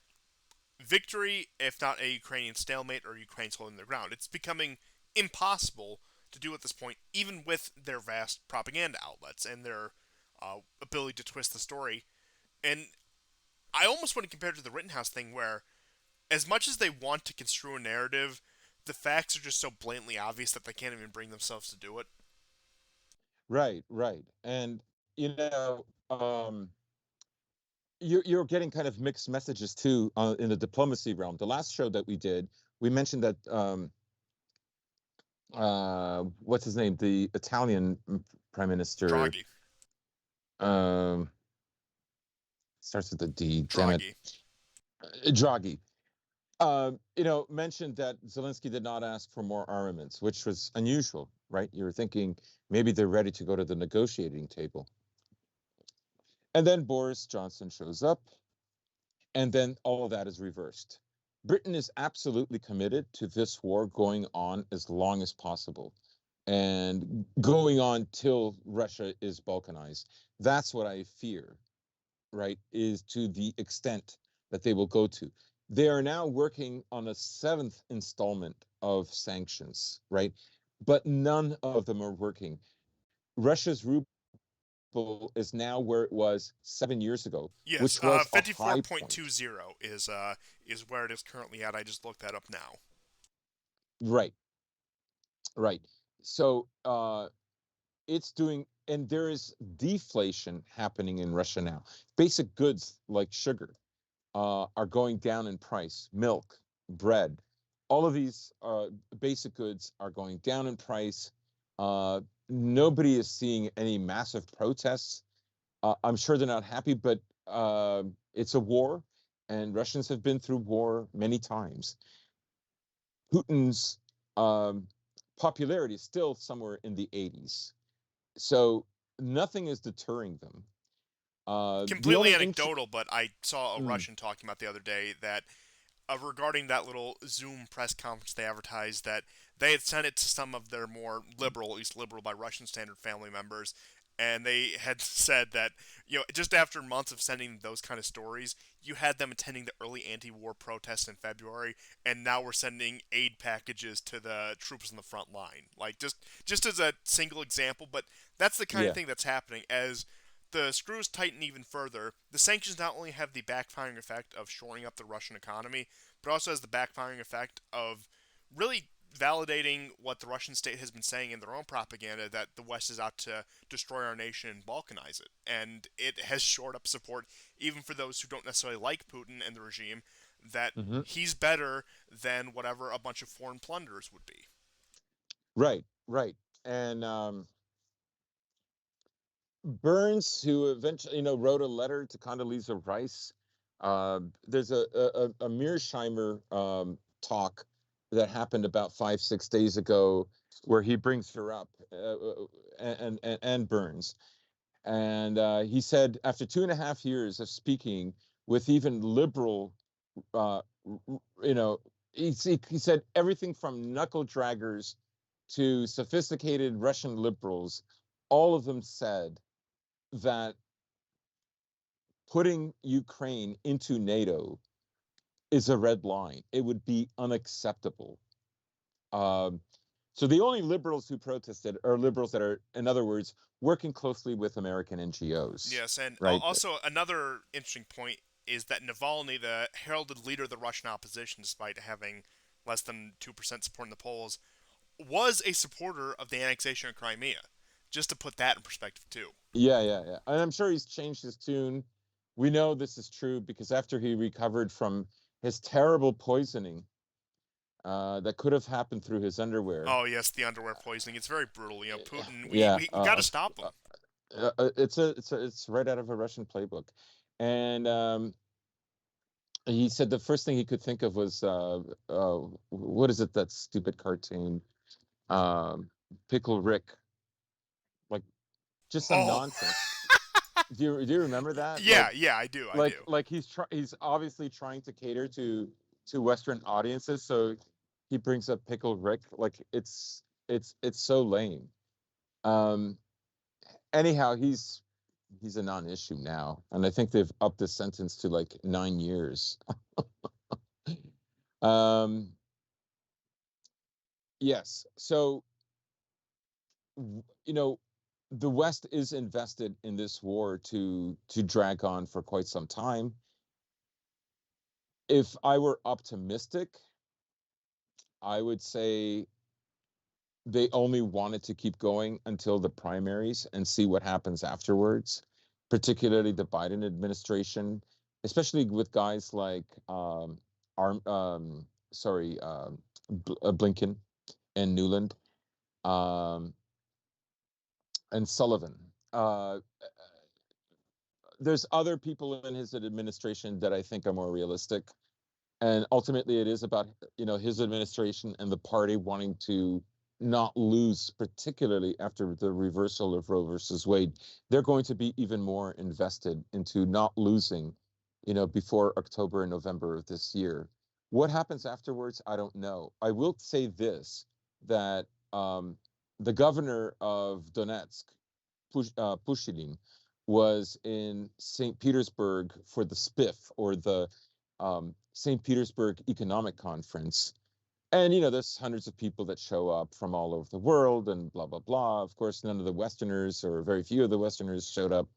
victory, if not a Ukrainian stalemate or Ukraine's holding their ground. It's becoming impossible to do at this point, even with their vast propaganda outlets and their ability to twist the story. And I almost want to compare it to the Rittenhouse thing, where as much as they want to construe a narrative, the facts are just so blatantly obvious that they can't even bring themselves to do it. Right, right. And you know, you're getting kind of mixed messages too in the diplomacy realm. The last show that we did, we mentioned that what's his name, the Italian prime minister, Draghi. um, starts with a D. Damn it, Draghi. Draghi. Mentioned that Zelensky did not ask for more armaments, which was unusual, right? You're thinking maybe they're ready to go to the negotiating table. And then Boris Johnson shows up, and then all of that is reversed. Britain is absolutely committed to this war going on as long as possible and going on till Russia is balkanized. That's what I fear, right? Is to the extent that they will go to. They are now working on a seventh installment of sanctions, right? But none of them are working. Russia's ruble is now where it was 7 years ago, Yes, which was a high point. 54.20 is where it is currently at. I just looked that up now. Right, right. So it's doing, and there is deflation happening in Russia now. Basic goods like sugar are going down in price, milk, bread. All of these basic goods are going down in price. Uh, Nobody is seeing any massive protests. I'm sure they're not happy, but it's a war, and Russians have been through war many times. Putin's um, popularity is still somewhere in the 80s. So nothing is deterring them. The Completely only anecdotal, but I saw a mm, Russian talking about the other day that regarding that little Zoom press conference they advertised, that they had sent it to some of their more liberal, at least liberal by Russian standard family members, and they had said that, just after months of sending those kind of stories, you had them attending the early anti-war protests in February, and now we're sending aid packages to the troops on the front line. Like, just as a single example, but that's the kind of yeah, thing that's happening as the screws tighten even further. The sanctions not only have the backfiring effect of shoring up the Russian economy, but also has the backfiring effect of really validating what the Russian state has been saying in their own propaganda, that the West is out to destroy our nation and balkanize it. And it has shored up support even for those who don't necessarily like Putin and the regime, that hmm he's better than whatever a bunch of foreign plunderers would be. right, right. And Burns, who eventually, wrote a letter to Condoleezza Rice. There's a Mearsheimer talk that happened about 5, 6 days ago, where he brings her up, and Burns, and he said after 2.5 years of speaking with even liberal, uh, you know, he said everything from knuckle draggers to sophisticated Russian liberals, all of them said that putting Ukraine into NATO is a red line. It would be unacceptable. Um, so the only liberals who protested are liberals that are, in other words, working closely with American NGOs, Yes, and right? also another interesting point is that Navalny, the heralded leader of the Russian opposition, despite having less than 2% support in the polls, was a supporter of the annexation of Crimea. Just to put that in perspective, too. Yeah, yeah, yeah. And I'm sure he's changed his tune we know this is true because after he recovered from his terrible poisoning that could have happened through his underwear. Oh yes, the underwear poisoning. It's very brutal. You know, Putin. We Yeah, we, we got to stop him. it's right out of a Russian playbook, and he said the first thing he could think of was what is it, that stupid cartoon, um, Pickle Rick, like just some Oh, nonsense. Do you remember that? yeah, yeah. I do. I do. Like he's obviously trying to cater to Western audiences, so he brings up Pickle Rick. Like it's so lame. Um, anyhow, he's a non-issue now, and I think they've upped the sentence to like 9 years. Um, yes. So, you know, the West is invested in this war to drag on for quite some time. If I were optimistic, I would say they only wanted to keep going until the primaries and see what happens afterwards, particularly the Biden administration, especially with guys like Arm, sorry, Blinken and Newland, um, and Sullivan. There's other people in his administration that I think are more realistic, and ultimately it is about his administration and the party wanting to not lose, particularly after the reversal of Roe versus Wade. They're going to be even more invested into not losing, before October and November of this year. What happens afterwards, I don't know. I will say this, that the governor of Donetsk, Pushilin, was in St. Petersburg for the SPIF, or the St. Petersburg Economic Conference. And, there's hundreds of people that show up from all over the world and blah, blah, blah. Of course, none of the Westerners, or very few of the Westerners, showed up.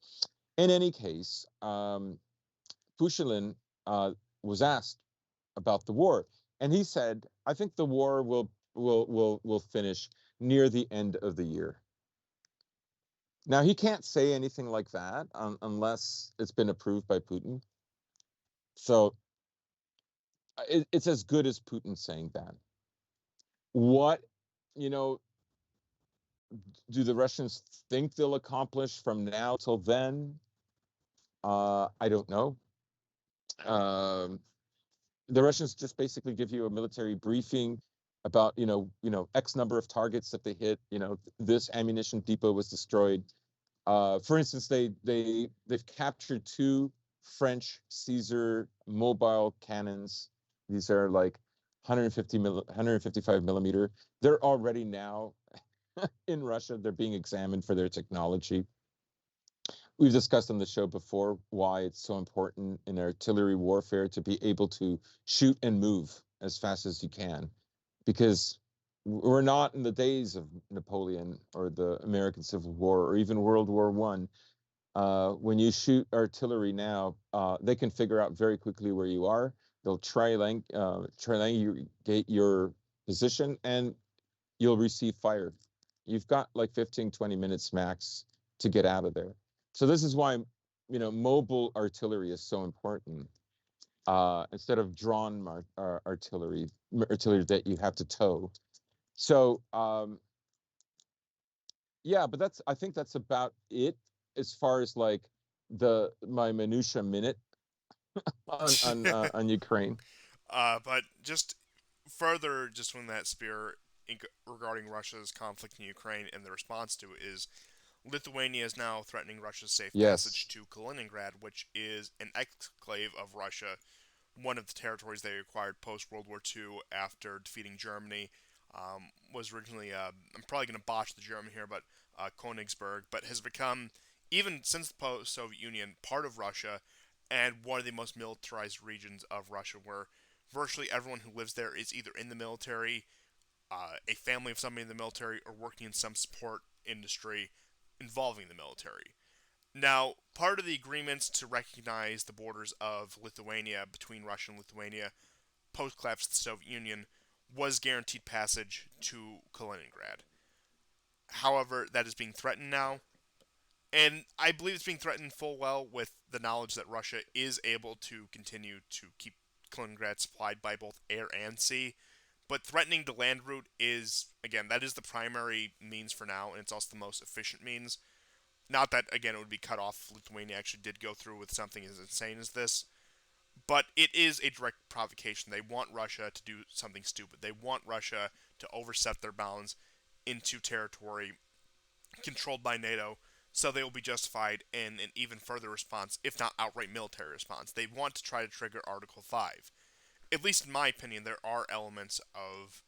In any case, Pushilin was asked about the war. And he said, I think the war will finish near the end of the year. Now, he can't say anything like that unless it's been approved by Putin. So it's as good as Putin saying that. What, you know, do the Russians think they'll accomplish from now till then? I don't know. Um, the Russians just basically give you a military briefing about, X number of targets that they hit. This ammunition depot was destroyed. For instance, they've captured two French Caesar mobile cannons. These are like 155 millimeter. They're already now in Russia. They're being examined for their technology. We've discussed on the show before why it's so important in artillery warfare to be able to shoot and move as fast as you can, because we're not in the days of Napoleon or the American Civil War or even World War One. When you shoot artillery now, they can figure out very quickly where you are. They'll triangulate your position, and you'll receive fire. You've got like 15, 20 minutes max to get out of there. So this is why, mobile artillery is so important, instead of drawn artillery that you have to tow. So, yeah, but I think that's about it as far as like my minutia minute on Ukraine. But just further, just from that spear regarding Russia's conflict in Ukraine and the response to it is Lithuania is now threatening Russia's safe Yes. passage to Kaliningrad, which is an exclave of Russia, one of the territories they acquired post World War II after defeating Germany. Was originally, I'm probably going to botch the German here, but Königsberg, but has become, even since the post Soviet Union, part of Russia and one of the most militarized regions of Russia, where virtually everyone who lives there is either in the military, a family of somebody in the military, or working in some support industry involving the military. Now, part of the agreements to recognize the borders of Lithuania between Russia and Lithuania post collapse of the Soviet Union was guaranteed passage to Kaliningrad. However, that is being threatened now. And I believe it's being threatened full well with the knowledge that Russia is able to continue to keep Kaliningrad supplied by both air and sea. But threatening the land route is, again, that is the primary means for now, and it's also the most efficient means. Not that, again, it would be cut off if Lithuania actually did go through with something as insane as this, but it is a direct provocation. They want Russia to do something stupid. They want Russia to overstep their bounds into territory controlled by NATO, so they will be justified in an even further response, if not outright military response. They want to try to trigger Article 5. At least in my opinion, there are elements of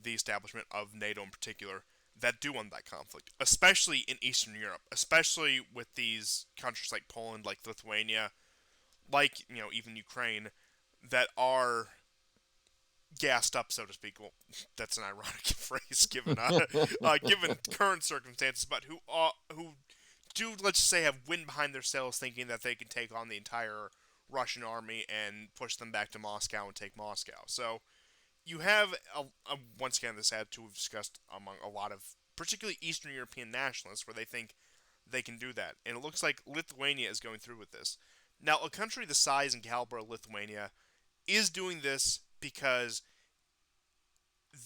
the establishment of NATO in particular that do want that conflict, especially in Eastern Europe, especially with these countries like Poland, like Lithuania, like, even Ukraine, that are gassed up, so to speak. Well, that's an ironic phrase given current circumstances, but who do, let's just say, have wind behind their sails, thinking that they can take on the entire Russian army and push them back to Moscow and take Moscow. So you have once again this attitude we've discussed among a lot of particularly Eastern European nationalists, where they think they can do that, and it looks like Lithuania is going through with this. Now, a country the size and caliber of Lithuania is doing this because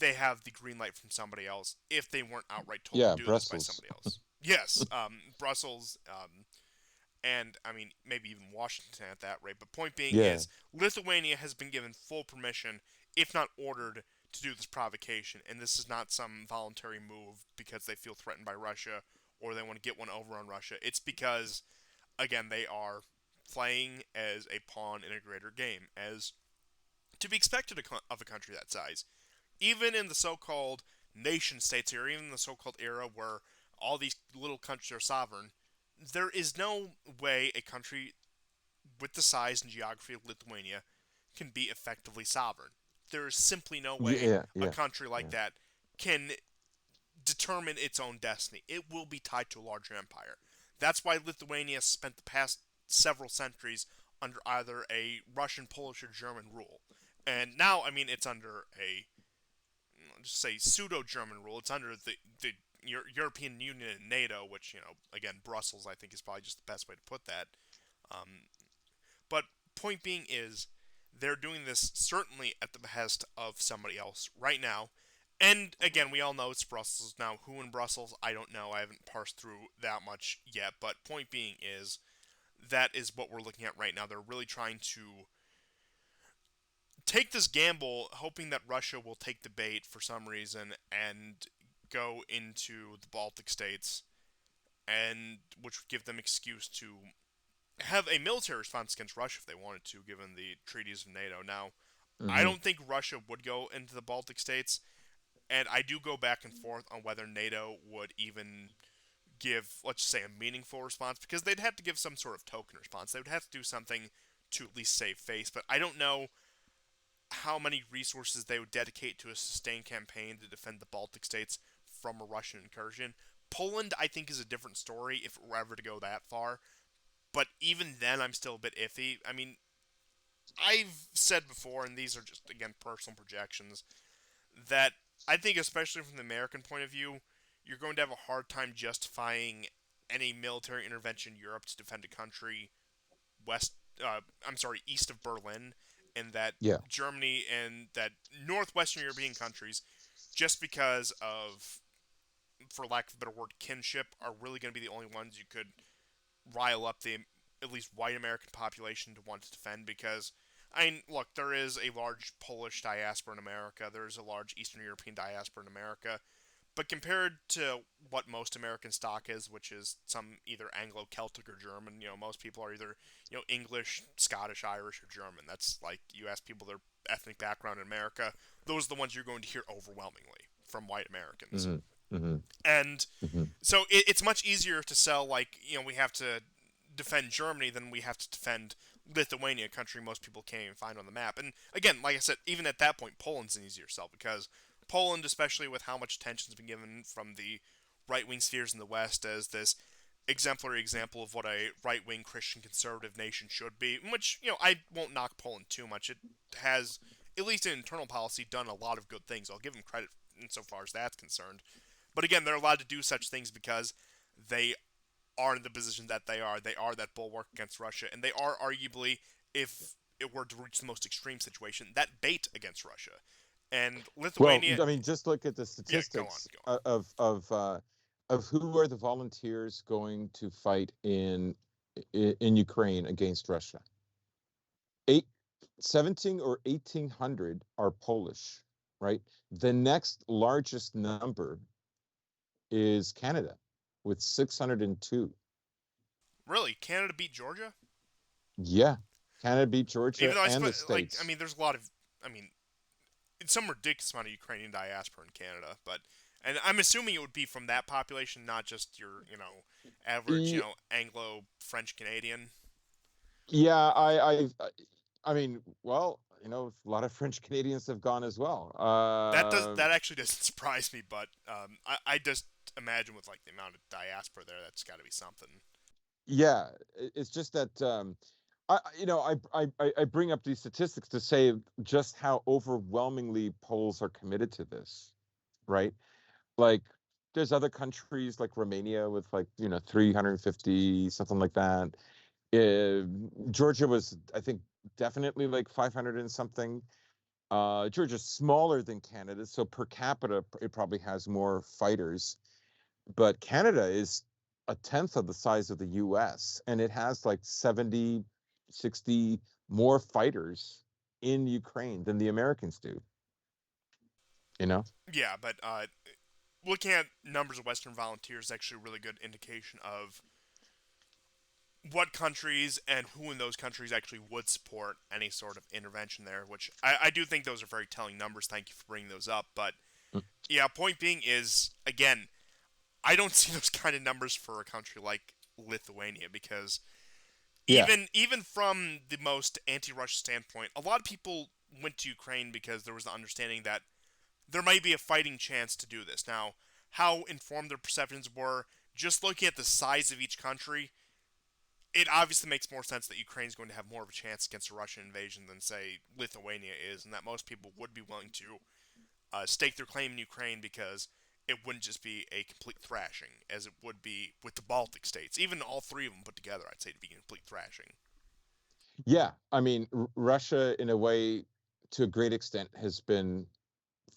they have the green light from somebody else if they weren't outright told to Yeah, do this by Brussels. somebody else. Yes, Brussels, and I mean maybe even Washington at that rate. But point being Yeah. is Lithuania has been given full permission, if not ordered, to do this provocation, and this is not some voluntary move because they feel threatened by Russia or they want to get one over on Russia. It's because, again, they are playing as a pawn in a greater game, as to be expected of a country that size. Even in the so-called nation states here, even in the so-called era where all these little countries are sovereign, there is no way a country with the size and geography of Lithuania can be effectively sovereign. There is simply no way Yeah, a yeah, country like yeah. that can determine its own destiny. It will be tied to a larger empire. That's why Lithuania spent the past several centuries under either a Russian, Polish, or German rule. And now, I mean, it's under a, just say, pseudo-German rule. It's under the European Union and NATO, which, again, Brussels, I think, is probably just the best way to put that. Um, but point being is, they're doing this certainly at the behest of somebody else right now. And again, we all know it's Brussels. Now, who in Brussels, I don't know. I haven't parsed through that much yet. But point being is, that is what we're looking at right now. They're really trying to take this gamble, hoping that Russia will take the bait for some reason and go into the Baltic states, and which would give them excuse to have a military response against Russia if they wanted to, given the treaties of NATO. Now, I Hmm. don't think Russia would go into the Baltic states, and I do go back and forth on whether NATO would even give, let's just say, a meaningful response, because they'd have to give some sort of token response. They would have to do something to at least save face, but I don't know how many resources they would dedicate to a sustained campaign to defend the Baltic states from a Russian incursion. Poland, I think, is a different story if it were ever to go that far. But even then, I'm still a bit iffy. I mean, I've said before, and these are just, again, personal projections, that I think, especially from the American point of view, you're going to have a hard time justifying any military intervention in Europe to defend a country west, I'm sorry, east of Berlin, and that Yeah. Germany and that northwestern European countries, just because of, for lack of a better word, kinship, are really going to be the only ones you could rile up the at least white American population to want to defend. Because, I mean, look, there is a large Polish diaspora in America, there's a large Eastern European diaspora in America, but compared to what most American stock is, which is some either Anglo Celtic or German, most people are either, English, Scottish, Irish, or German. That's like, you ask people their ethnic background in America, those are the ones you're going to hear overwhelmingly from white Americans. Hmm. Hmm. And Hmm. so it's much easier to sell, like, we have to defend Germany than we have to defend Lithuania, a country most people can't even find on the map. And again, like I said, even at that point, Poland's an easier sell, because Poland, especially with how much attention's been given from the right wing spheres in the West as this exemplary example of what a right wing Christian conservative nation should be, which, I won't knock Poland too much. It has, at least in internal policy, done a lot of good things. I'll give them credit insofar as that's concerned. But again, they're allowed to do such things because they are in the position that they are. They are that bulwark against Russia, and they are arguably, if it were to reach the most extreme situation, that bait against Russia. And Well, Lithuania, I mean, just look at the yeah, go on, statistics go on. of who are the volunteers going to fight in Ukraine against Russia. Eight, 17 or 1800 are Polish, right? The next largest number is Canada with 602. Really, Canada beat Georgia? Yeah, Canada beat Even Georgia though and the I states. mean, there's a lot of, I mean, it's some ridiculous amount of Ukrainian diaspora in Canada, but and I'm assuming it would be from that population, not just your, average, E- Anglo French Canadian. Yeah, I mean, well, a lot of French Canadians have gone as well. That actually doesn't surprise me, but I just imagine with like the amount of diaspora there, that's got to be something. Yeah, it's just that I bring up these statistics to say just how overwhelmingly Poles are committed to this, right? Like, there's other countries like Romania with like 350 something like that. Uh, Georgia was, I think, definitely like 500 and something. Georgia's smaller than Canada, so per capita it probably has more fighters. But Canada is a tenth of the size of the US, and it has like 70, 60 more fighters in Ukraine than the Americans do, you know? Yeah, but looking at numbers of Western volunteers is actually a really good indication of what countries and who in those countries actually would support any sort of intervention there, which I do think those are very telling numbers. Thank you for bringing those up. But yeah, point being is, again, I don't see those kind of numbers for a country like Lithuania because Yeah. even from the most anti-Russia standpoint, a lot of people went to Ukraine because there was the understanding that there might be a fighting chance to do this. Now, how informed their perceptions were, just looking at the size of each country, it obviously makes more sense that Ukraine is going to have more of a chance against a Russian invasion than, say, Lithuania is, and that most people would be willing to stake their claim in Ukraine because it wouldn't just be a complete thrashing, as it would be with the Baltic states. Even all three of them put together, I'd say it'd be a complete thrashing. Yeah. I mean, Russia, in a way, to a great extent, has been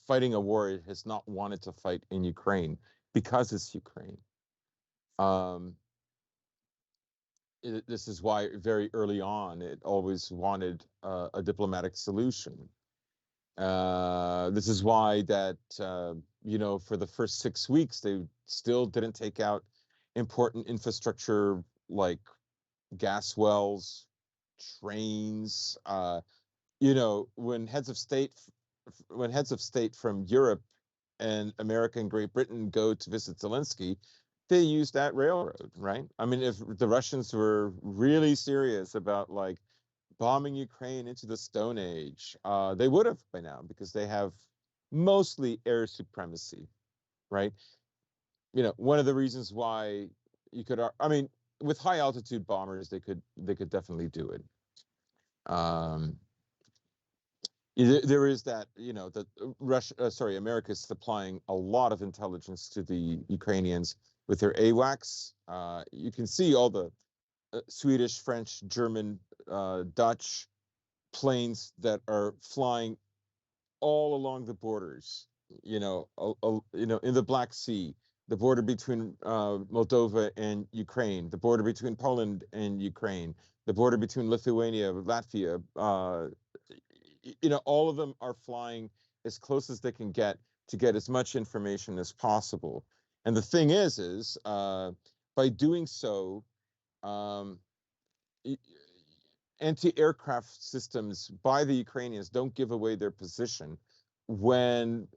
fighting a war it has not wanted to fight in Ukraine because it's Ukraine. Um, this is why very early on it always wanted a diplomatic solution. This is why that for the first 6 weeks they still didn't take out important infrastructure like gas wells, trains. When heads of state from Europe and America and Great Britain go to visit Zelensky, they use that railroad, right? I mean, if the Russians were really serious about like bombing Ukraine into the Stone Age, they would have by now because they have mostly air supremacy, right? One of the reasons why you could, I mean, with high altitude bombers, they could definitely do it. Um, there is that, that Russia, sorry, America is supplying a lot of intelligence to the Ukrainians with their AWACS. You can see all the Swedish, French, German, Dutch planes that are flying all along the borders. In the Black Sea, the border between Moldova and Ukraine, the border between Poland and Ukraine, the border between Lithuania, Latvia. All of them are flying as close as they can get to get as much information as possible. And the thing is by doing so, um, anti-aircraft systems by the Ukrainians don't give away their position when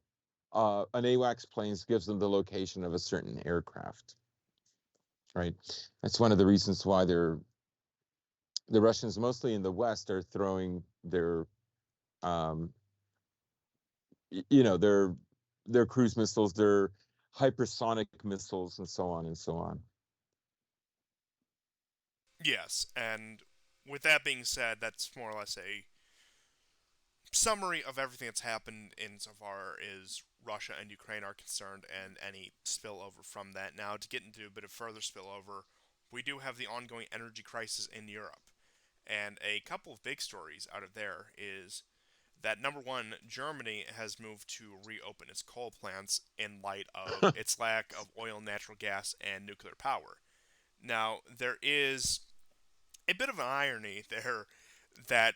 an AWACS planes gives them the location of a certain aircraft, right? That's one of the reasons why the Russians, mostly in the West, are throwing um, their cruise missiles, their hypersonic missiles, and so on and so on. Yes, and with that being said, that's more or less a summary of everything that's happened insofar as Russia and Ukraine are concerned and any spillover from that. Now, to get into a bit of further spillover, we do have the ongoing energy crisis in Europe. And a couple of big stories out of there is that number one, Germany has moved to reopen its coal plants in light of its lack of oil, natural gas, and nuclear power. Now, there is a bit of an irony there that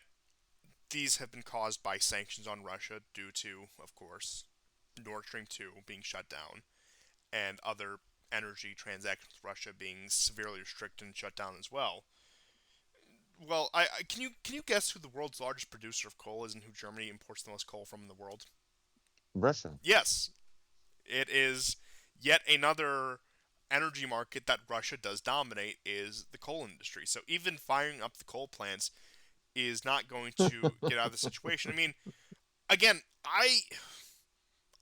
these have been caused by sanctions on Russia due to, of course, Nord Stream 2 being shut down and other energy transactions with Russia being severely restricted and shut down as well. Well, can you guess who the world's largest producer of coal is and who Germany imports the most coal from in the world? Russia. Yes, it is yet another energy market that Russia does dominate is the coal industry. So even firing up the coal plants is not going to get out of the situation. I mean, again,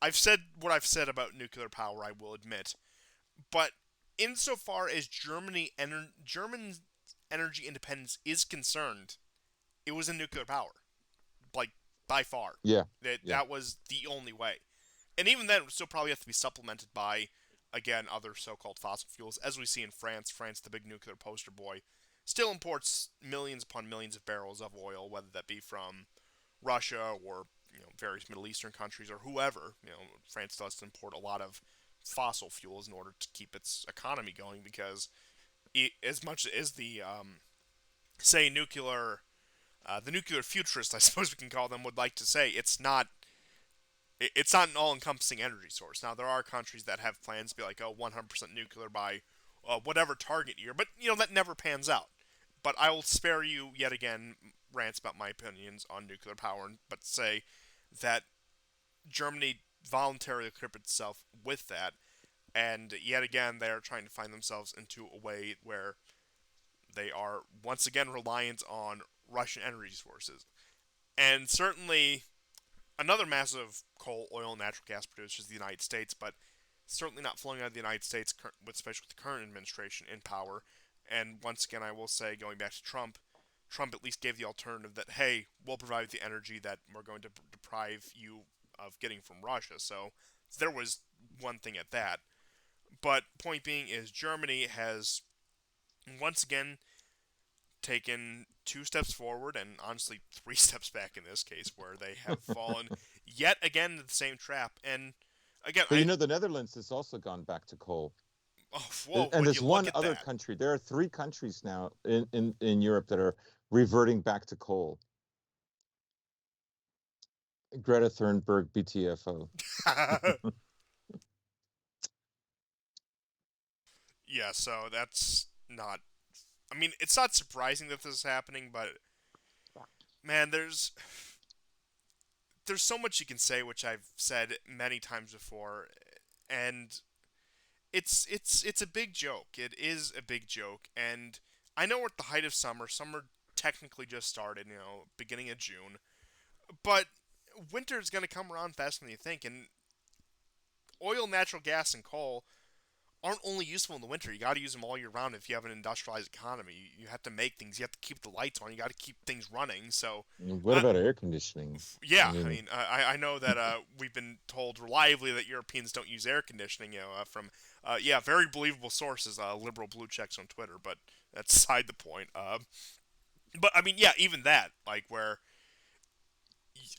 I've said what I've said about nuclear power, I will admit, but insofar as German energy independence is concerned, it was in nuclear power, like by far. Yeah, That yeah. that was the only way, and even then, it would still probably have to be supplemented by, again, other so-called fossil fuels, as we see in France. France, the big nuclear poster boy, still imports millions upon millions of barrels of oil, whether that be from Russia or various Middle Eastern countries or whoever. France does import a lot of fossil fuels in order to keep its economy going because as much as the say the nuclear futurists, I suppose we can call them, would like to say, it's not an all-encompassing energy source. Now there are countries that have plans to be like, oh, 100% nuclear by whatever target year, but that never pans out. But I will spare you yet again rants about my opinions on nuclear power, but say that Germany voluntarily equipped itself with that, and yet again they are trying to find themselves into a way where they are once again reliant on Russian energy sources. And certainly another massive coal, oil, and natural gas producer is the United States, but certainly not flowing out of the United States, especially with the current administration in power. And once again, I will say, going back to Trump, Trump at least gave the alternative that, hey, we'll provide the energy that we're going to deprive you of getting from Russia. So there was one thing at that. But point being is Germany has once again taken two steps forward and honestly three steps back in this case, where they have fallen yet again into the same trap. And again, But the Netherlands has also gone back to coal. oh, whoa, And would there's you look one at other that? country. There are three countries now in Europe that are reverting back to coal. Greta Thunberg, BTFO. Yeah, so that's not. I mean, it's not surprising that this is happening, but man, there's so much you can say, which I've said many times before, and it's a big joke. It is a big joke, and I know we're at the height of summer. Summer technically just started, beginning of June, but winter is going to come around faster than you think. And oil, natural gas, and coal aren't only useful in the winter. You got to use them all year round if you have an industrialized economy. You have to make things. You have to keep the lights on. You got to keep things running. So, What uh, about air conditioning? I yeah, I mean, mean, I know that we've been told reliably that Europeans don't use air conditioning. From yeah, very believable sources, liberal blue checks on Twitter. But that's beside the point. But I mean, yeah, even that, like where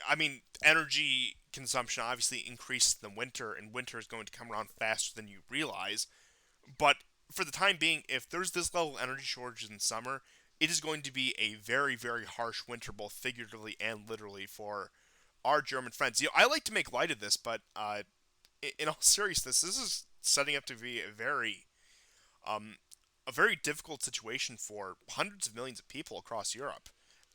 I mean, energy consumption obviously increases in the winter, and winter is going to come around faster than you realize. But for the time being, if there's this level of energy shortages in summer, it is going to be a very, very harsh winter, both figuratively and literally, for our German friends. I like to make light of this, but in all seriousness, this is setting up to be um, a very difficult situation for hundreds of millions of people across Europe.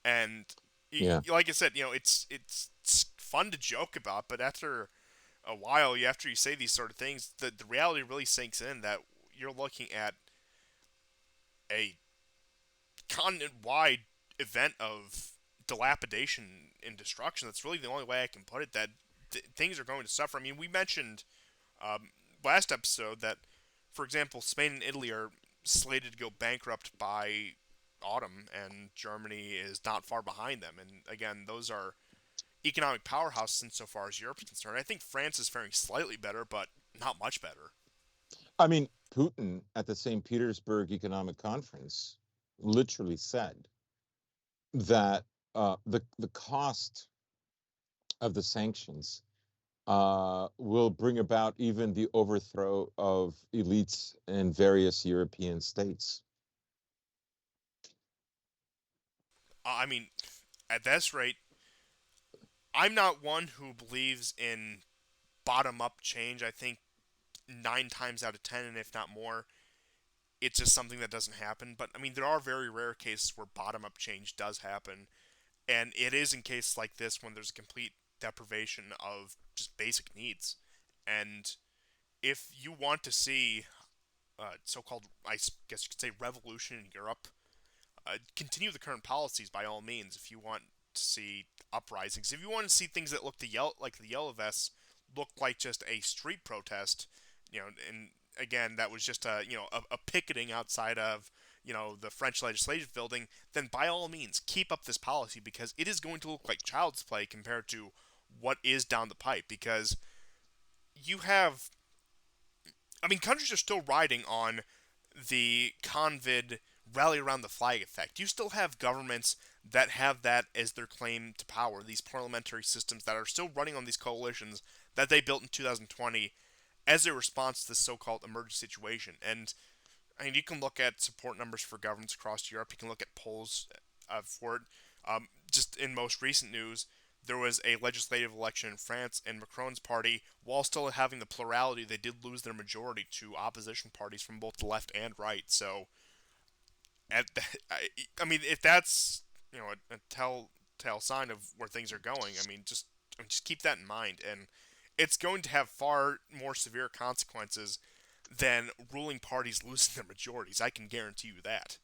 And yeah. like I said, it's fun to joke about, but after a while, after you say these sort of things, the reality really sinks in that you're looking at a continent-wide event of dilapidation and destruction. That's really the only way I can put it. That things are going to suffer. I mean, we mentioned last episode that, for example, Spain and Italy are slated to go bankrupt by autumn, and Germany is not far behind them. And again, those are economic powerhouses insofar as Europe is concerned. I think France is faring slightly better, but not much better. I mean, Putin at the St. Petersburg Economic Conference literally said that the cost of the sanctions will bring about even the overthrow of elites in various European states. I mean, at this rate, I'm not one who believes in bottom up change. I think 9 times out of 10, and if not more, it's just something that doesn't happen. But I mean, there are very rare cases where bottom up change does happen, and it is in cases like this when there's a complete deprivation of just basic needs. And if you want to see so-called, I guess you could say, revolution in Europe, continue the current policies by all means. If you want to see uprisings, if you want to see things that look like the Yellow Vests look like just a street protest, and again that was just a picketing outside of the French legislative building, then by all means keep up this policy because it is going to look like child's play compared to what is down the pipe. Because you have, I mean, countries are still riding on the convid rally around the flag effect. You still have governments that have that as their claim to power, these parliamentary systems that are still running on these coalitions that they built in 2020 as a response to this so-called emergency situation. And I mean, you can look at support numbers for governments across Europe. You can look at polls for it. Just in most recent news, there was a legislative election in France, and Macron's party, while still having the plurality, they did lose their majority to opposition parties from both the left and right. So, I mean, if that's a telltale sign of where things are going, I mean, just keep that in mind, and it's going to have far more severe consequences than ruling parties losing their majorities. I can guarantee you that.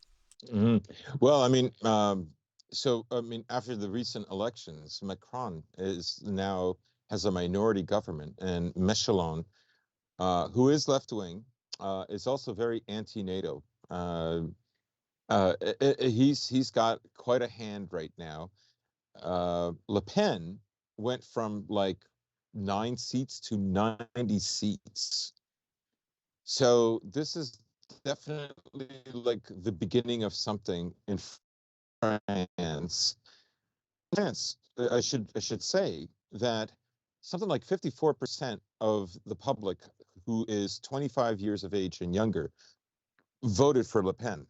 Mhm. Well, I mean, I mean, after the recent elections, Macron is now has a minority government, and Mechelon, who is left wing, is also very anti-NATO. He's got quite a hand right now. Le Pen went from like 9 seats to 90 seats. So this is definitely like the beginning of something in France. France, I should say that something like 54% of the public who is 25 years of age and younger voted for Le Pen.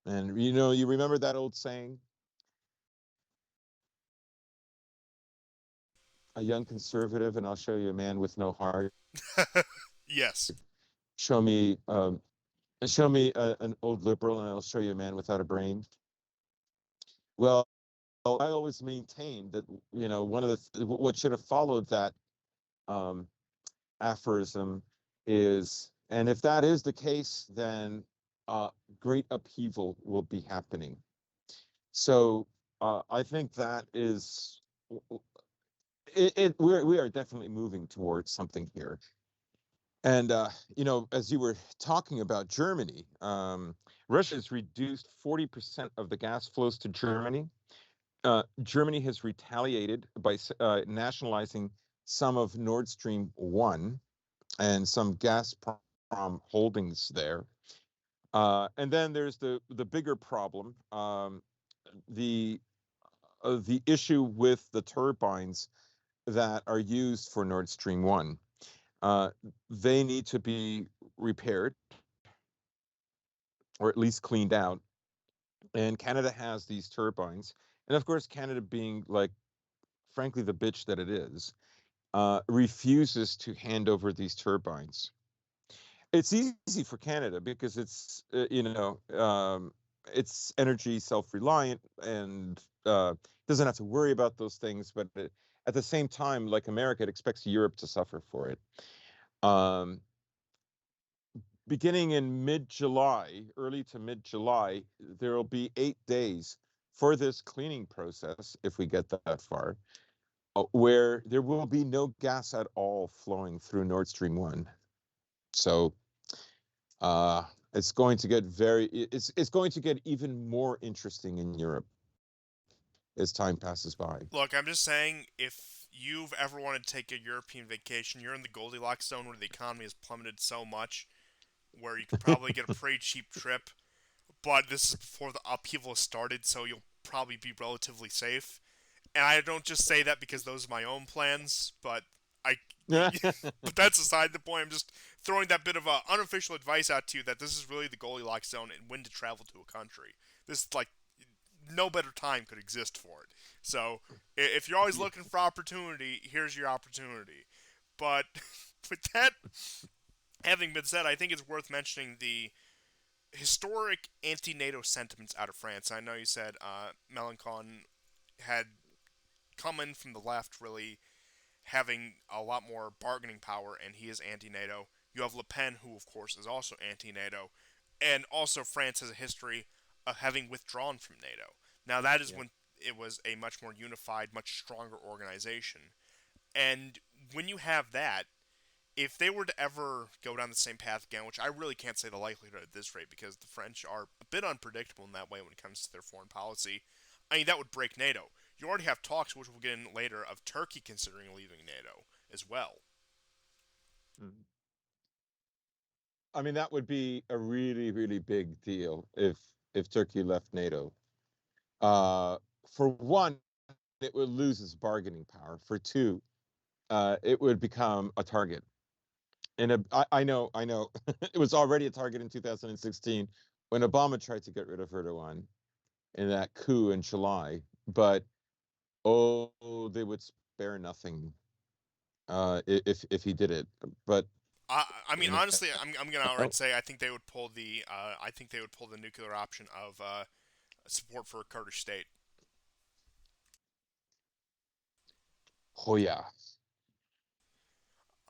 And you remember that old saying, a young conservative, and I'll show you a man with no heart. Yes. Show me, an old liberal, and I'll show you a man without a brain. Well, I always maintained that one of what should have followed that um, aphorism is, and if that is the case, then great upheaval will be happening. So I think that is we are definitely moving towards something here. And as you were talking about Germany, Russia has reduced 40% of the gas flows to Germany. Germany has retaliated by nationalizing some of Nord Stream 1 and some Gazprom holdings there. And then there's the bigger problem, the the issue with the turbines that are used for Nord Stream 1. Uh, they need to be repaired or at least cleaned out. And Canada has these turbines. And of course, Canada, being like, frankly, the bitch that it is, refuses to hand over these turbines. It's easy for Canada because it's energy self-reliant and doesn't have to worry about those things. But at the same time, like America, it expects Europe to suffer for it. Um, Beginning in mid-July, early to mid-July, there will be 8 days for this cleaning process, if we get that far, where there will be no gas at all flowing through Nord Stream 1. So it's going to get it's going to get even more interesting in Europe as time passes by. Look, I'm just saying, if you've ever wanted to take a European vacation, you're in the Goldilocks zone where the economy has plummeted so much. where you could probably get a pretty cheap trip, but this is before the upheaval started, so you'll probably be relatively safe. And I don't just say that because those are my own plans, but I. But that's aside the point. I'm just throwing that bit of unofficial advice out to you that this is really the Goldilocks zone and when to travel to a country. This is like no better time could exist for it. So if you're always looking for opportunity, here's your opportunity. But with that having been said, I think it's worth mentioning the historic anti-NATO sentiments out of France. I know you said Mélenchon had come in from the left, really having a lot more bargaining power, and he is anti-NATO. You have Le Pen, who of course is also anti-NATO, and also France has a history of having withdrawn from NATO. Now that is Yeah. when it was a much more unified, much stronger organization. And when you have that, if they were to ever go down the same path again, which I really can't say the likelihood at this rate because the French are a bit unpredictable in that way when it comes to their foreign policy, I mean, that would break NATO. You already have talks, which we'll get in later, of Turkey considering leaving NATO as well. Mhm. I mean, that would be a really, really big deal if Turkey left NATO. Uh, for one, it would lose its bargaining power. For two, it would become a target. And I know, it was already a target in 2016 when Obama tried to get rid of Erdogan in that coup in July. But oh, they would spare nothing if he did it. But I mean, you honestly, I'm gonna outright know, say I think they would pull the nuclear option of support for a Kurdish state. oh yeah.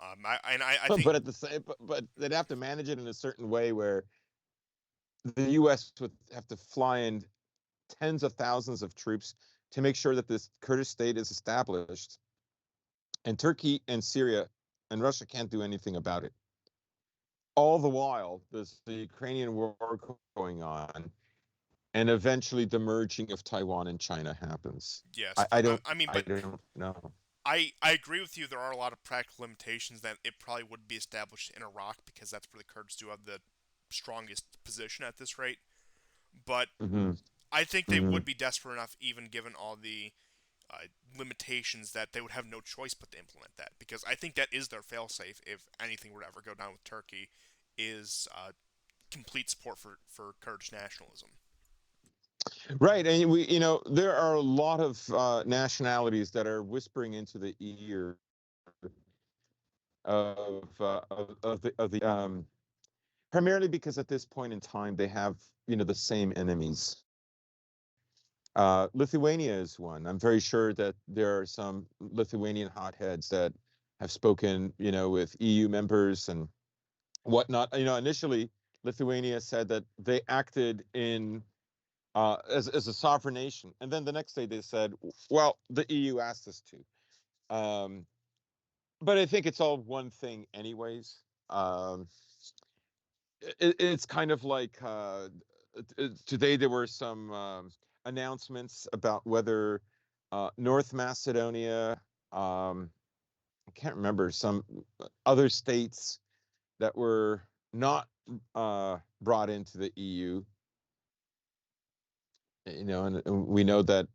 I think But at the same, but they'd have to manage it in a certain way where the U.S. would have to fly in tens of thousands of troops to make sure that this Kurdish state is established, and Turkey and Syria and Russia can't do anything about it. All the while, there's the Ukrainian war going on, and eventually the merging of Taiwan and China happens. yes. I, I don't, I mean, I but don't know. I agree with you. There are a lot of practical limitations that it probably would be established in Iraq because that's where the Kurds do have the strongest position at this rate. But Hmm. I think they Hmm. would be desperate enough, even given all the limitations, that they would have no choice but to implement that. Because I think that is their failsafe if anything were to ever go down with Turkey, is complete support for Kurdish nationalism. Right, and there are a lot of nationalities that are whispering into the ear of the primarily because at this point in time they have the same enemies. Lithuania is one. I'm very sure that there are some Lithuanian hotheads that have spoken with EU members and whatnot. Initially Lithuania said that they acted in as a sovereign nation, and then the next day they said, well, the EU asked us to. um, but I think it's all one thing anyways. um, it's kind of like today there were some announcements about whether North Macedonia, I can't remember, some other states that were not brought into the EU. And we know that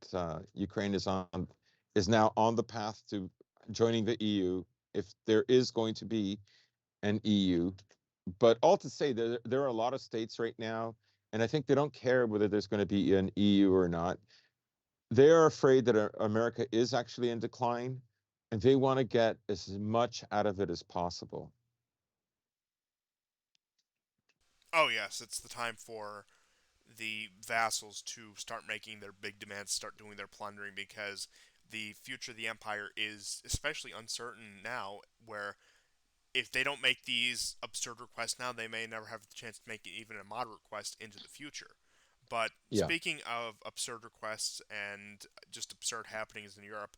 Ukraine is now on the path to joining the EU if there is going to be an EU. But all to say, there are a lot of states right now, and I think they don't care whether there's going to be an EU or not. They are afraid that America is actually in decline, and they want to get as much out of it as possible. Oh yes, it's the time for the vassals to start making their big demands, start doing their plundering, because the future of the empire is especially uncertain now. Where if they don't make these absurd requests now, they may never have the chance to make even a moderate request into the future. But Yeah. speaking of absurd requests and just absurd happenings in Europe,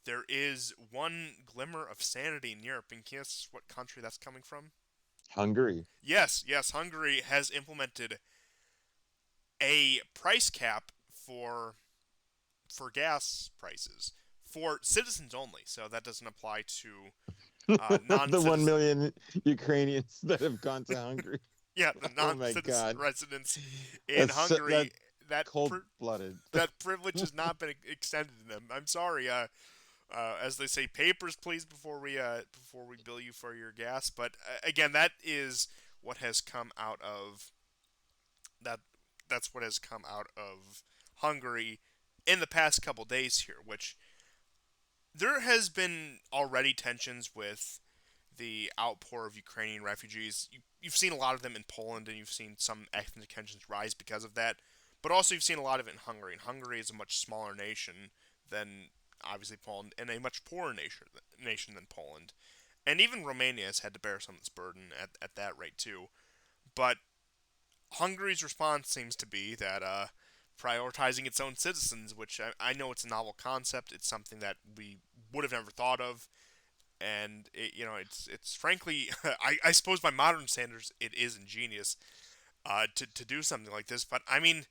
there is one glimmer of sanity in Europe. And guess what country that's coming from? Hungary. Yes, Hungary has implemented a price cap for gas prices for citizens only. So that doesn't apply to The 1 non-citizens. million Ukrainians that have gone to Hungary. Yeah, the Oh my non-citizen God. residents in That Hungary, that cold-blooded. that privilege has not been extended to them. I'm sorry. As they say, papers, please, before we bill you for your gas. But again, that is what has come out of that. That's what has come out of Hungary in the past couple days here. Which there has been already tensions with the outpour of Ukrainian refugees. You've seen a lot of them in Poland, and you've seen some ethnic tensions rise because of that. But also, you've seen a lot of it in Hungary. And Hungary is a much smaller nation than obviously Poland, and a much poorer nation than Poland. And even Romania has had to bear some of this burden at that rate too. But Hungary's response seems to be that prioritizing its own citizens, which I know it's a novel concept. It's something that we would have never thought of, and it's frankly, I suppose by modern standards, it is ingenious to do something like this. But I mean,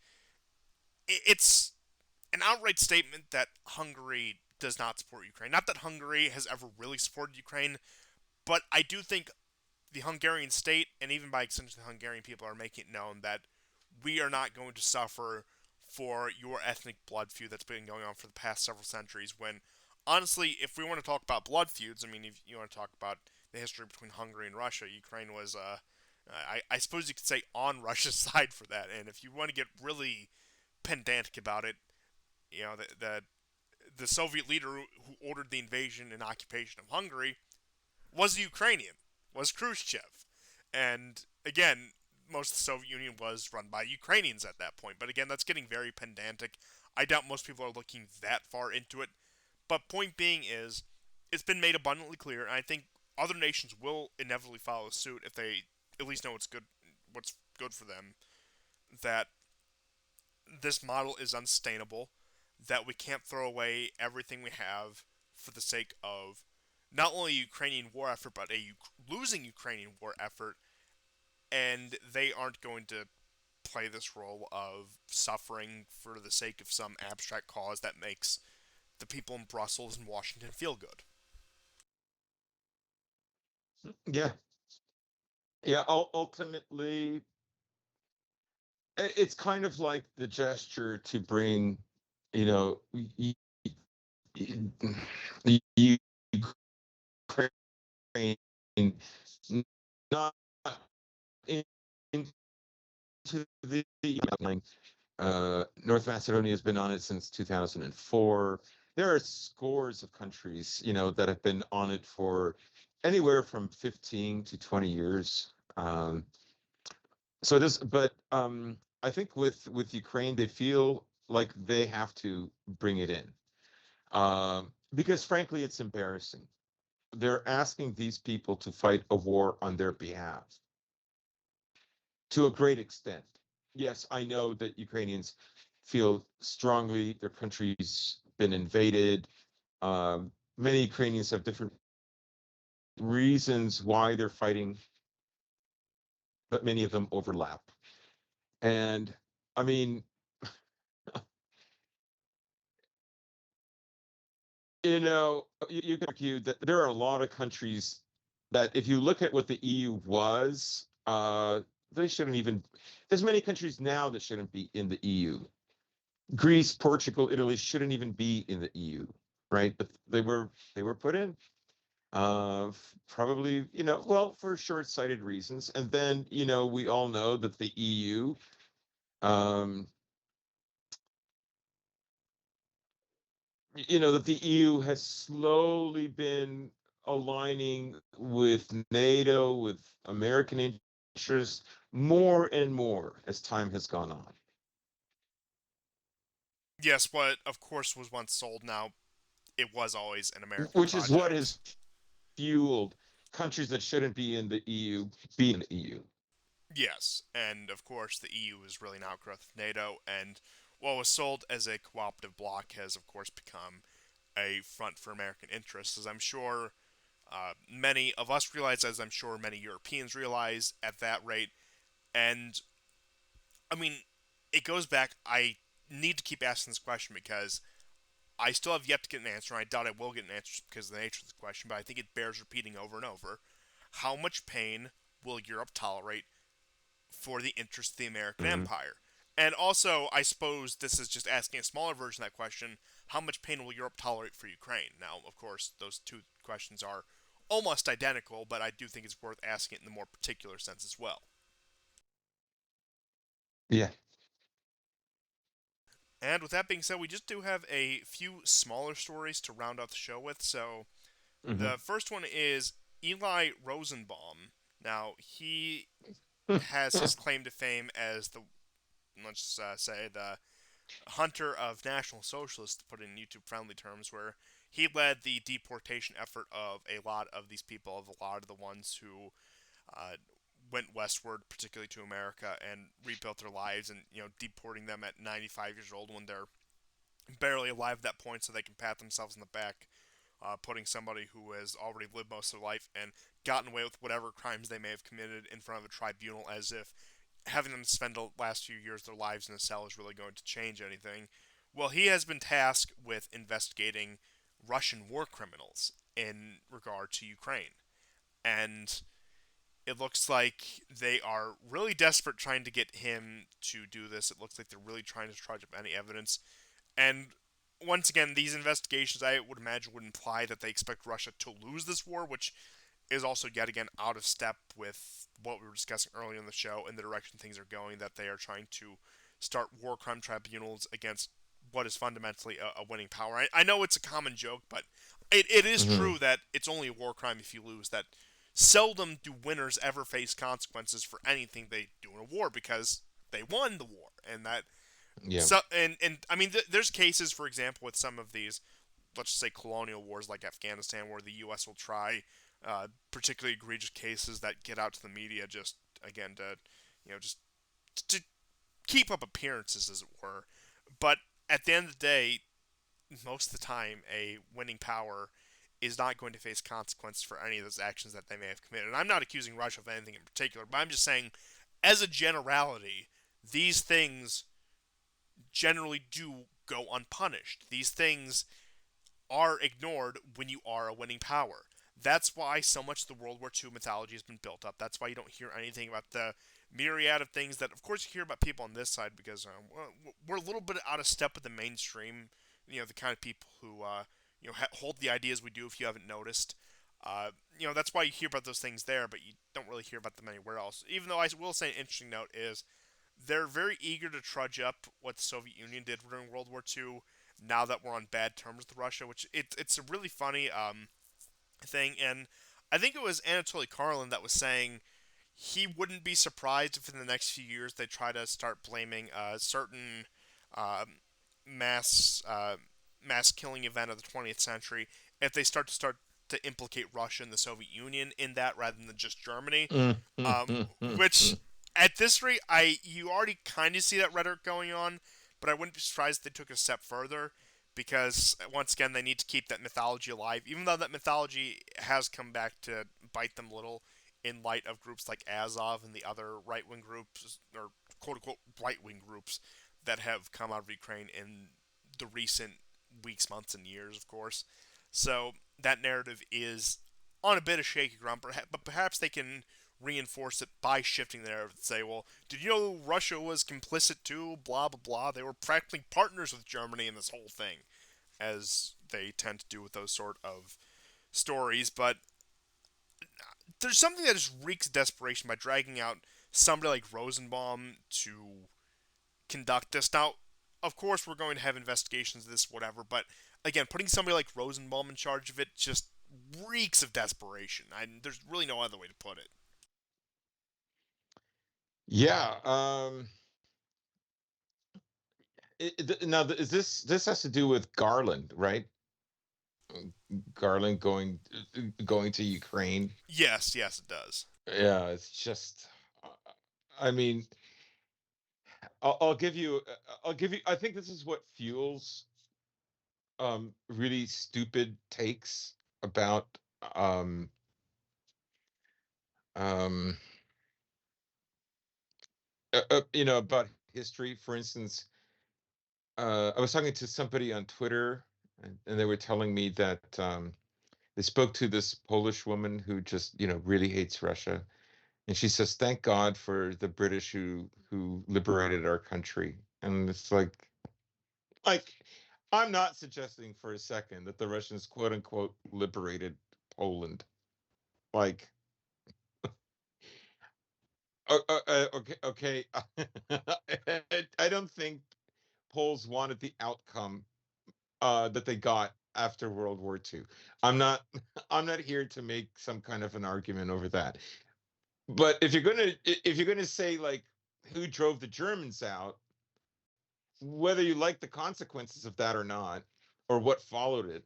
it's an outright statement that Hungary does not support Ukraine. Not that Hungary has ever really supported Ukraine, but I do think the Hungarian state, and even by extension the Hungarian people, are making it known that we are not going to suffer for your ethnic blood feud that's been going on for the past several centuries. When, honestly, if we want to talk about blood feuds, I mean, if you want to talk about the history between Hungary and Russia, Ukraine was, I suppose you could say, on Russia's side for that. And if you want to get really pedantic about it, the Soviet leader who ordered the invasion and occupation of Hungary was Ukrainian, was Khrushchev. And again, most of the Soviet Union was run by Ukrainians at that point. But again, that's getting very pedantic. I doubt most people are looking that far into it. But point being is, it's been made abundantly clear, and I think other nations will inevitably follow suit if they at least know what's good for them, that this model is unsustainable, that we can't throw away everything we have for the sake of not only a Ukrainian war effort, but a losing Ukrainian war effort, and they aren't going to play this role of suffering for the sake of some abstract cause that makes the people in Brussels and Washington feel good. Yeah. Yeah. Ultimately, it's kind of like the gesture to bring, you know, Ukraine not in- into the North Macedonia has been on it since 2004. There are scores of countries, that have been on it for anywhere from 15 to 20 years. So it is, but I think with Ukraine, they feel like they have to bring it in, because frankly, it's embarrassing. They're asking these people to fight a war on their behalf to a great extent. Yes, I know that Ukrainians feel strongly their country's been invaded. Many Ukrainians have different reasons why they're fighting, but many of them overlap. And I mean, you can argue that there are a lot of countries that, if you look at what the EU was, they shouldn't even. There's many countries now that shouldn't be in the EU. Greece, Portugal, Italy shouldn't even be in the EU, right? But they were put in, probably, well, for short-sighted reasons. And then, we all know that the EU, um, that the EU has slowly been aligning with NATO, with American interests, more and more as time has gone on. Yes, what of course was once sold, now it was always an American Which is what project. has fueled countries that shouldn't be in the EU be in the EU. Yes, and of course the EU is really an outgrowth of NATO, and what was sold as a cooperative bloc has of course become a front for American interests, as I'm sure many of us realize, as I'm sure many Europeans realize at that rate. And I mean, it goes back. I need to keep asking this question because I still have yet to get an answer, and I doubt I will get an answer because of the nature of the question, but I think it bears repeating over and over. How much pain will Europe tolerate for the interest of the American Hmm. empire. And also, I suppose this is just asking a smaller version of that question: how much pain will Europe tolerate for Ukraine? Now, of course, those two questions are almost identical, but I do think it's worth asking it in the more particular sense as well. Yeah. And with that being said, we just do have a few smaller stories to round out the show with. So Hmm. the first one is Eli Rosenbaum. Now, he has his claim to fame as the, let's say, the hunter of National Socialists, to put it in YouTube friendly terms, where he led the deportation effort of a lot of these people, of a lot of the ones who uh, went westward, particularly to America, and rebuilt their lives, and deporting them at 95 years old when they're barely alive at that point, so they can pat themselves in the back, putting somebody who has already lived most of their life and gotten away with whatever crimes they may have committed in front of a tribunal, as if having them spend the last few years of their lives in a cell is really going to change anything. Well, he has been tasked with investigating Russian war criminals in regard to Ukraine. And it looks like they are really desperate trying to get him to do this. It looks like they're really trying to trudge up any evidence. And once again, these investigations, I would imagine, would imply that they expect Russia to lose this war, which is also yet again out of step with what we were discussing earlier in the show and the direction things are going. That they are trying to start war crime tribunals against what is fundamentally a winning power. I know it's a common joke, but it is Hmm. true that it's only a war crime if you lose. That seldom do winners ever face consequences for anything they do in a war because they won the war, and that Yeah. so and I mean, there's cases, for example, with some of these, let's just say colonial wars like Afghanistan, where the U.S. will try particularly egregious cases that get out to the media, just again to just to keep up appearances, as it were. But at the end of the day, most of the time, a winning power is not going to face consequences for any of those actions that they may have committed. And I'm not accusing Russia of anything in particular, but I'm just saying, as a generality, these things generally do go unpunished. These things are ignored when you are a winning power. That's why so much of the World War II mythology has been built up. That's why you don't hear anything about the myriad of things that, of course, you hear about people on this side because we're a little bit out of step with the mainstream. The kind of people who hold the ideas we do. If you haven't noticed, that's why you hear about those things there, but you don't really hear about them anywhere else. Even though I will say an interesting note is they're very eager to trudge up what the Soviet Union did during World War II. Now that we're on bad terms with Russia, which it's a really funny thing, and I think it was Anatoly Karlin that was saying he wouldn't be surprised if in the next few years they try to start blaming certain um, mass mass killing event of the 20th century if they start to implicate Russia and the Soviet Union in that rather than just Germany. Which at this rate, I you already kind of see that rhetoric going on, but I wouldn't be surprised if they took it a step further because once again they need to keep that mythology alive, even though that mythology has come back to bite them a little in light of groups like Azov and the other right wing groups or quote unquote right wing groups that have come out of Ukraine in the recent weeks, months, and years, of course. So that narrative is on a bit of shaky ground, but perhaps they can reinforce it by shifting the narrative and say, well, did you know Russia was complicit too? Blah, blah, blah. They were practically partners with Germany in this whole thing, as they tend to do with those sort of stories. But there's something that just reeks of desperation by dragging out somebody like Rosenbaum to conduct this. Now, of course, we're going to have investigations of this, whatever, but again, putting somebody like Rosenbaum in charge of it just reeks of desperation. There's really no other way to put it. Yeah. Now, is this has to do with Garland, right? Garland going to Ukraine. Yes, yes, it does. Yeah, it's just. uh, I mean, I'll give you. I'll give you. I think this is what fuels really stupid takes about um um about history. For instance, I was talking to somebody on Twitter, and they were telling me that they spoke to this Polish woman who just really hates Russia, And she says, "Thank God for the British who liberated our country." And it's like I'm not suggesting for a second that the Russians quote unquote liberated Poland. Like, okay, okay. I don't think Poles wanted the outcome that they got after World War II. I'm not I'm not here to make some kind of an argument over that. But if you're gonna say like who drove the Germans out, whether you like the consequences of that or not, or what followed it,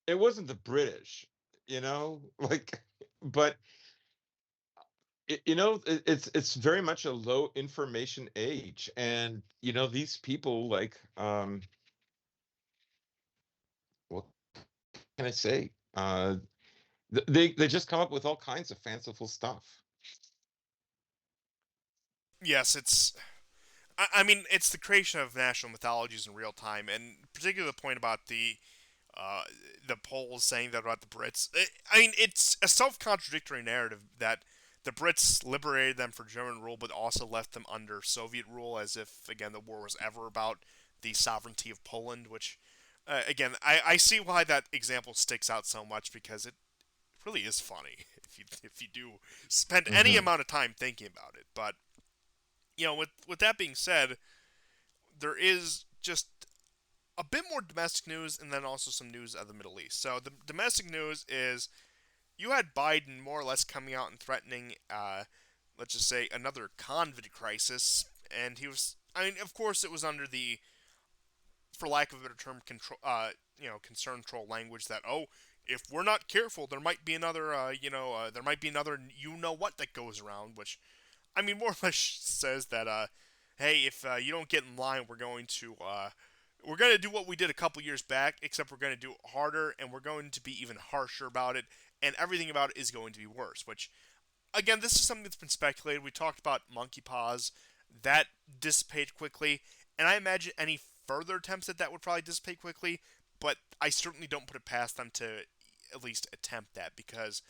it wasn't the British, you know, like, but it's very much a low information age, and these people what can I say? They just come up with all kinds of fanciful stuff. Yes, I mean, it's the creation of national mythologies in real time, and particularly the point about uh, the Poles saying that about the Brits. I mean, it's a self-contradictory narrative that the Brits liberated them for German rule, but also left them under Soviet rule, as if again the war was ever about the sovereignty of Poland. Which, again, I see why that example sticks out so much because it really is funny if you do spend any Hmm. amount of time thinking about it. But with that being said, there is just a bit more domestic news and then also some news out of the Middle East. So the domestic news is you had Biden more or less coming out and threatening, let's just say, another COVID crisis, and he was. I mean, of course, it was under the, for lack of a better term, concern troll language that if we're not careful, there might be another, there might be another, what that goes around, which I mean, more or less says that, hey, if you don't get in line, we're going to do what we did a couple years back, except we're going to do it harder, and we're going to be even harsher about it, and everything about it is going to be worse. Which, again, this is something that's been speculated. We talked about monkeypox, that dissipated quickly, and I imagine any further attempts at that would probably dissipate quickly. But I certainly don't put it past them to at least attempt that because,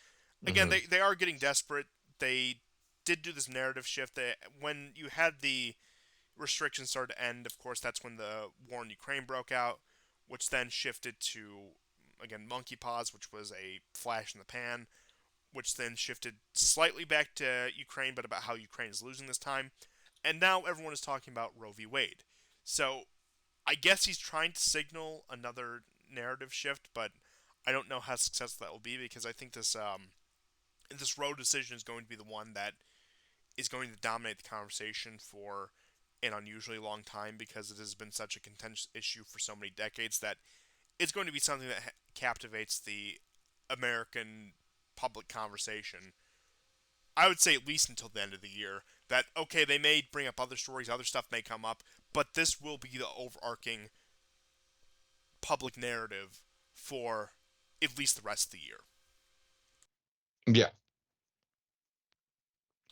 again, Hmm. they are getting desperate. They did do this narrative shift. When you had the restrictions started to end, of course, that's when the war in Ukraine broke out, which then shifted to, again, monkeypox, which was a flash in the pan, which then shifted slightly back to Ukraine, but about how Ukraine is losing this time. And now everyone is talking about Roe v. Wade. So I guess he's trying to signal another narrative shift, but I don't know how successful that will be because I think this Roe decision is going to be the one that is going to dominate the conversation for an unusually long time because it has been such a contentious issue for so many decades that it's going to be something that captivates the American public conversation. I would say at least until the end of the year. That, okay, they may bring up other stories, other stuff may come up, but this will be the overarching public narrative for at least the rest of the year. Yeah.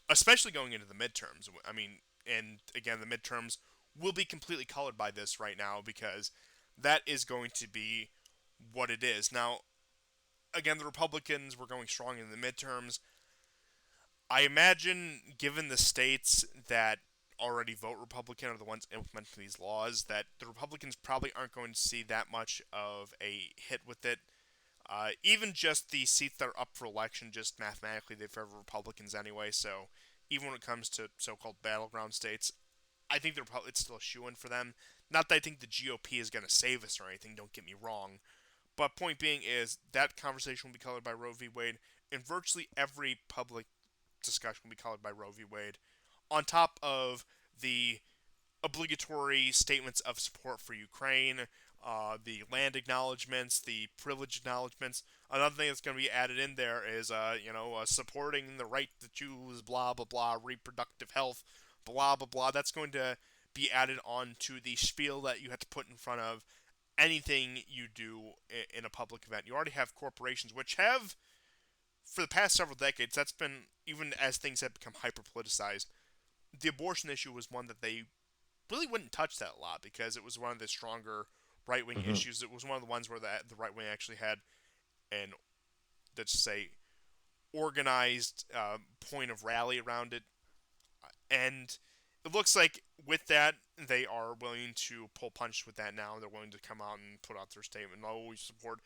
Especially going into the midterms. I mean, and again, the midterms will be completely colored by this right now because that is going to be what it is. Now, again, the Republicans were going strong in the midterms. I imagine, given the states that already vote Republican are the ones implementing these laws, that the Republicans probably aren't going to see that much of a hit with it. Even just the seats that are up for election, just mathematically, they favor Republicans anyway. So even when it comes to so-called battleground states, I think it's still a shoe-in for them. Not that I think the GOP is going to save us or anything. Don't get me wrong. But point being is that conversation will be colored by Roe v. Wade, and virtually every public discussion will be colored by Roe v. Wade. On top of the obligatory statements of support for Ukraine, the land acknowledgments, the privilege acknowledgments. Another thing that's going to be added in there is, supporting the right to choose, blah blah blah, reproductive health, blah blah blah. That's going to be added on to the spiel that you have to put in front of anything you do in a public event. You already have corporations which have, for the past several decades, that's been, even as things have become hyper politicized, the abortion issue was one that they really wouldn't touch that a lot because it was one of the stronger right wing Hmm. issues. It was one of the ones where the right wing actually had, and let's say, organized point of rally around it. And it looks like with that, they are willing to pull punches with that now. They're willing to come out and put out their statement. Oh, we support.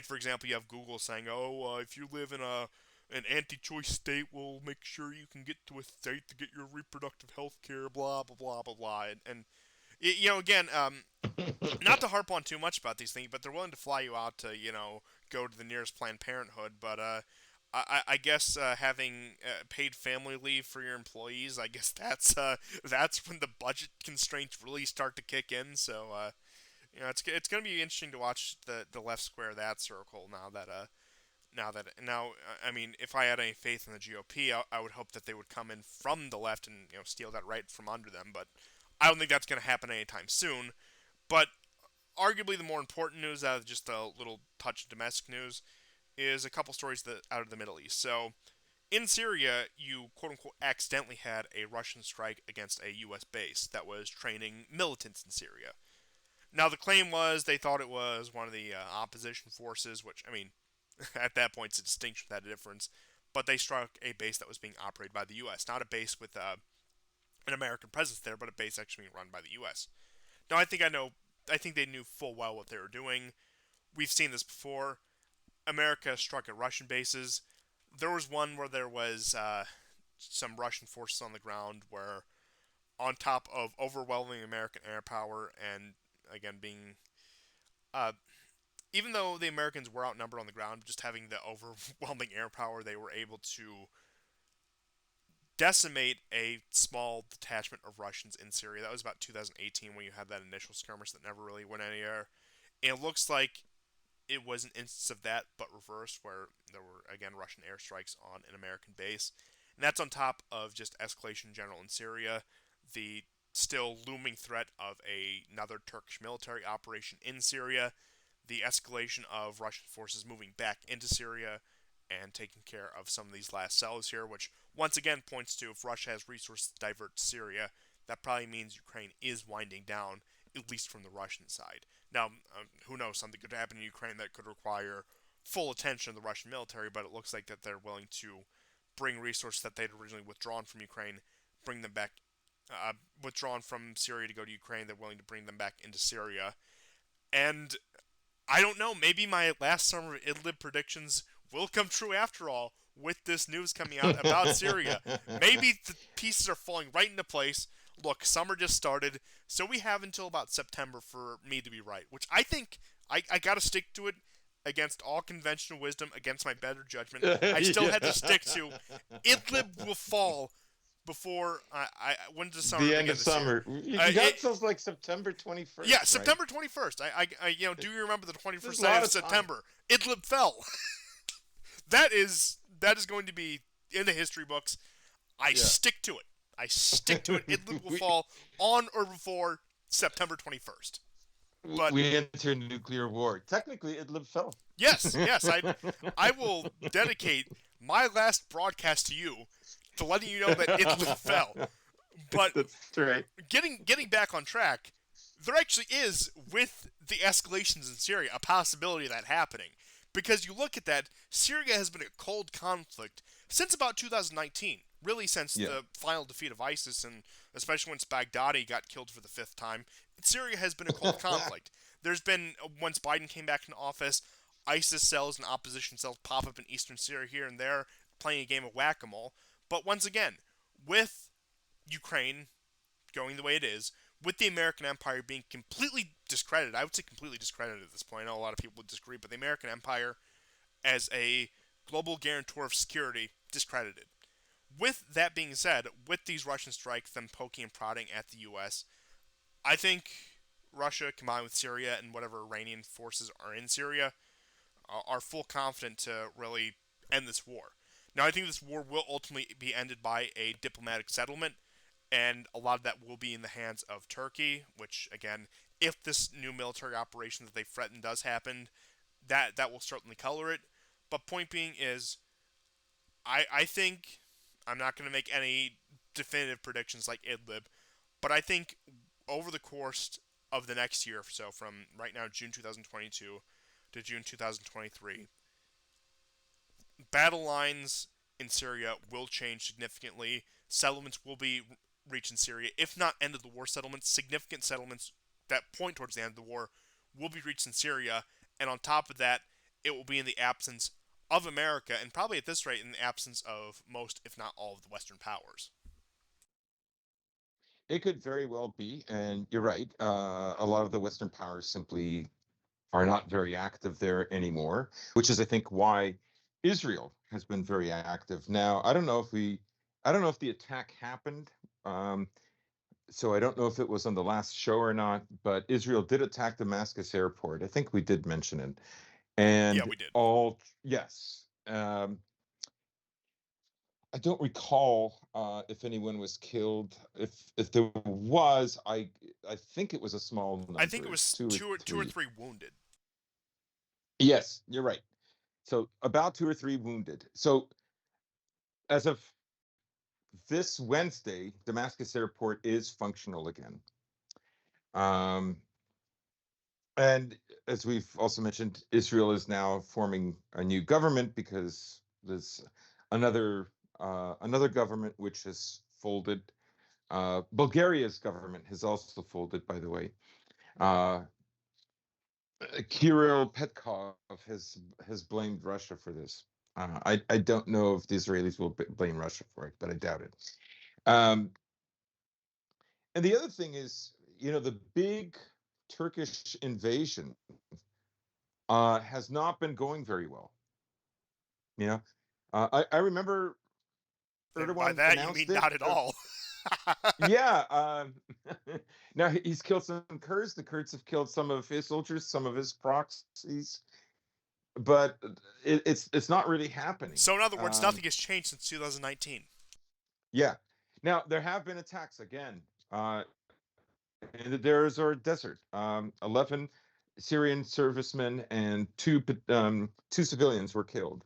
For example, you have Google saying, "Oh, if you live in an anti-choice state, we'll make sure you can get to a state to get your reproductive health care." Blah blah blah blah blah. And again, not to harp on too much about these things, but they're willing to fly you out to go to the nearest Planned Parenthood. But I guess having paid family leave for your employees, I guess that's when the budget constraints really start to kick in. So it's going to be interesting to watch the left square that circle now. I mean, if I had any faith in the GOP, I would hope that they would come in from the left and steal that right from under them. But I don't think that's going to happen anytime soon. But arguably the more important news out of just a little touch of domestic news is a couple stories out of the Middle East. So in Syria, you quote unquote accidentally had a Russian strike against a U.S. base that was training militants in Syria. Now the claim was they thought it was one of the opposition forces, which I mean, at that point it's a distinction without a difference. But they struck a base that was being operated by the U.S., not a base with an American presence there, but a base actually being run by the U.S. Now I think they knew full well what they were doing. We've seen this before. America struck at Russian bases. There was one where there was some Russian forces on the ground where, on top of overwhelming American air power and again being, uh, even though the Americans were outnumbered on the ground, just having the overwhelming air power, they were able to decimate a small detachment of Russians in Syria. That was about 2018 when you had that initial skirmish that never really went anywhere. And it looks like it was an instance of that, but reversed, where there were again Russian airstrikes on an American base, and that's on top of just escalation in general in Syria, the still looming threat of another Turkish military operation in Syria, the escalation of Russian forces moving back into Syria and taking care of some of these last cells here, which once again points to if Russia has resources to divert to Syria, that probably means Ukraine is winding down, at least from the Russian side. Now, who knows? Something could happen in Ukraine that could require full attention of the Russian military, but it looks like that they're willing to bring resources that they'd originally withdrawn from Ukraine, bring them back, withdrawn from Syria to go to Ukraine. They're willing to bring them back into Syria. And I don't know, maybe my last summer Idlib predictions will come true after all with this news coming out about Syria. Maybe the pieces are falling right into place. Look, summer just started, so we have until about September for me to be right, which I think I got to stick to it against all conventional wisdom, against my better judgment. I still had to stick to Idlib will fall before when does summer The begin end of this year? summer. You got till like September 21st. Yeah, right? September 21st. Do you remember the There's 21st a night lot of of time. September? Idlib fell. that is going to be in the history books. I Yeah. stick to it. I stick to it. Idlib will we, fall on or before September 21st. But we enter nuclear war. Technically, Idlib fell. yes, yes, I will dedicate my last broadcast to you to letting you know that Idlib fell. But That's right. getting back on track, there actually is, with the escalations in Syria, a possibility of that happening. Because you look at that, Syria has been a cold conflict since about 2019. Really, since Yeah. the final defeat of ISIS, and especially once Baghdadi got killed for the fifth time, Syria has been a cold conflict. There's been, once Biden came back into office, ISIS cells and opposition cells pop up in eastern Syria here and there, playing a game of whack a mole. But once again, with Ukraine going the way it is, with the American Empire being completely discredited, I would say completely discredited at this point. I know a lot of people would disagree, but the American Empire as a global guarantor of security, discredited. With that being said, with these Russian strikes, them poking and prodding at the U.S., I think Russia, combined with Syria and whatever Iranian forces are in Syria, are full confident to really end this war. Now, I think this war will ultimately be ended by a diplomatic settlement, and a lot of that will be in the hands of Turkey, which, again, if this new military operation that they threatened does happen, that will certainly color it. But point being is, I think I'm not going to make any definitive predictions like Idlib, but I think over the course of the next year or so, from right now June 2022 to June 2023, battle lines in Syria will change significantly. Settlements will be reached in Syria, if not end of the war settlements, significant settlements that point towards the end of the war will be reached in Syria. And on top of that, it will be in the absence of America, and probably at this rate, in the absence of most, if not all, of the Western powers. It could very well be, and you're right. A lot of the Western powers simply are not very active there anymore, which is, I think, why Israel has been very active. Now, I don't know if the attack happened. Um, so I don't know if it was on the last show or not, but Israel did attack Damascus airport. I think we did mention it. Yeah, And we did. all, yes. I don't recall if anyone was killed. If there was, I think it was a small I think it number, was two or two or three. three wounded. Yes, you're right. So about two or three wounded. So as of this Wednesday, Damascus Airport is functional again. Um, and as we've also mentioned, Israel is now forming a new government because there's another another government which has folded. Bulgaria's government has also folded, by the way. Uh, Kirill Petkov has blamed Russia for this. I don't know if the Israelis will blame Russia for it, but I doubt it. Um, and the other thing is, the big Turkish invasion has not been going very well. You know, I remember And by Erdogan that, you announced mean it. not at all. Yeah. Now he's killed some Kurds. The Kurds have killed some of his soldiers, some of his proxies, but it's not really happening. So, in other words, nothing has changed since 2019. Yeah. Now there have been attacks again in the Deir ez-Zor desert. 11 Syrian servicemen and two civilians were killed.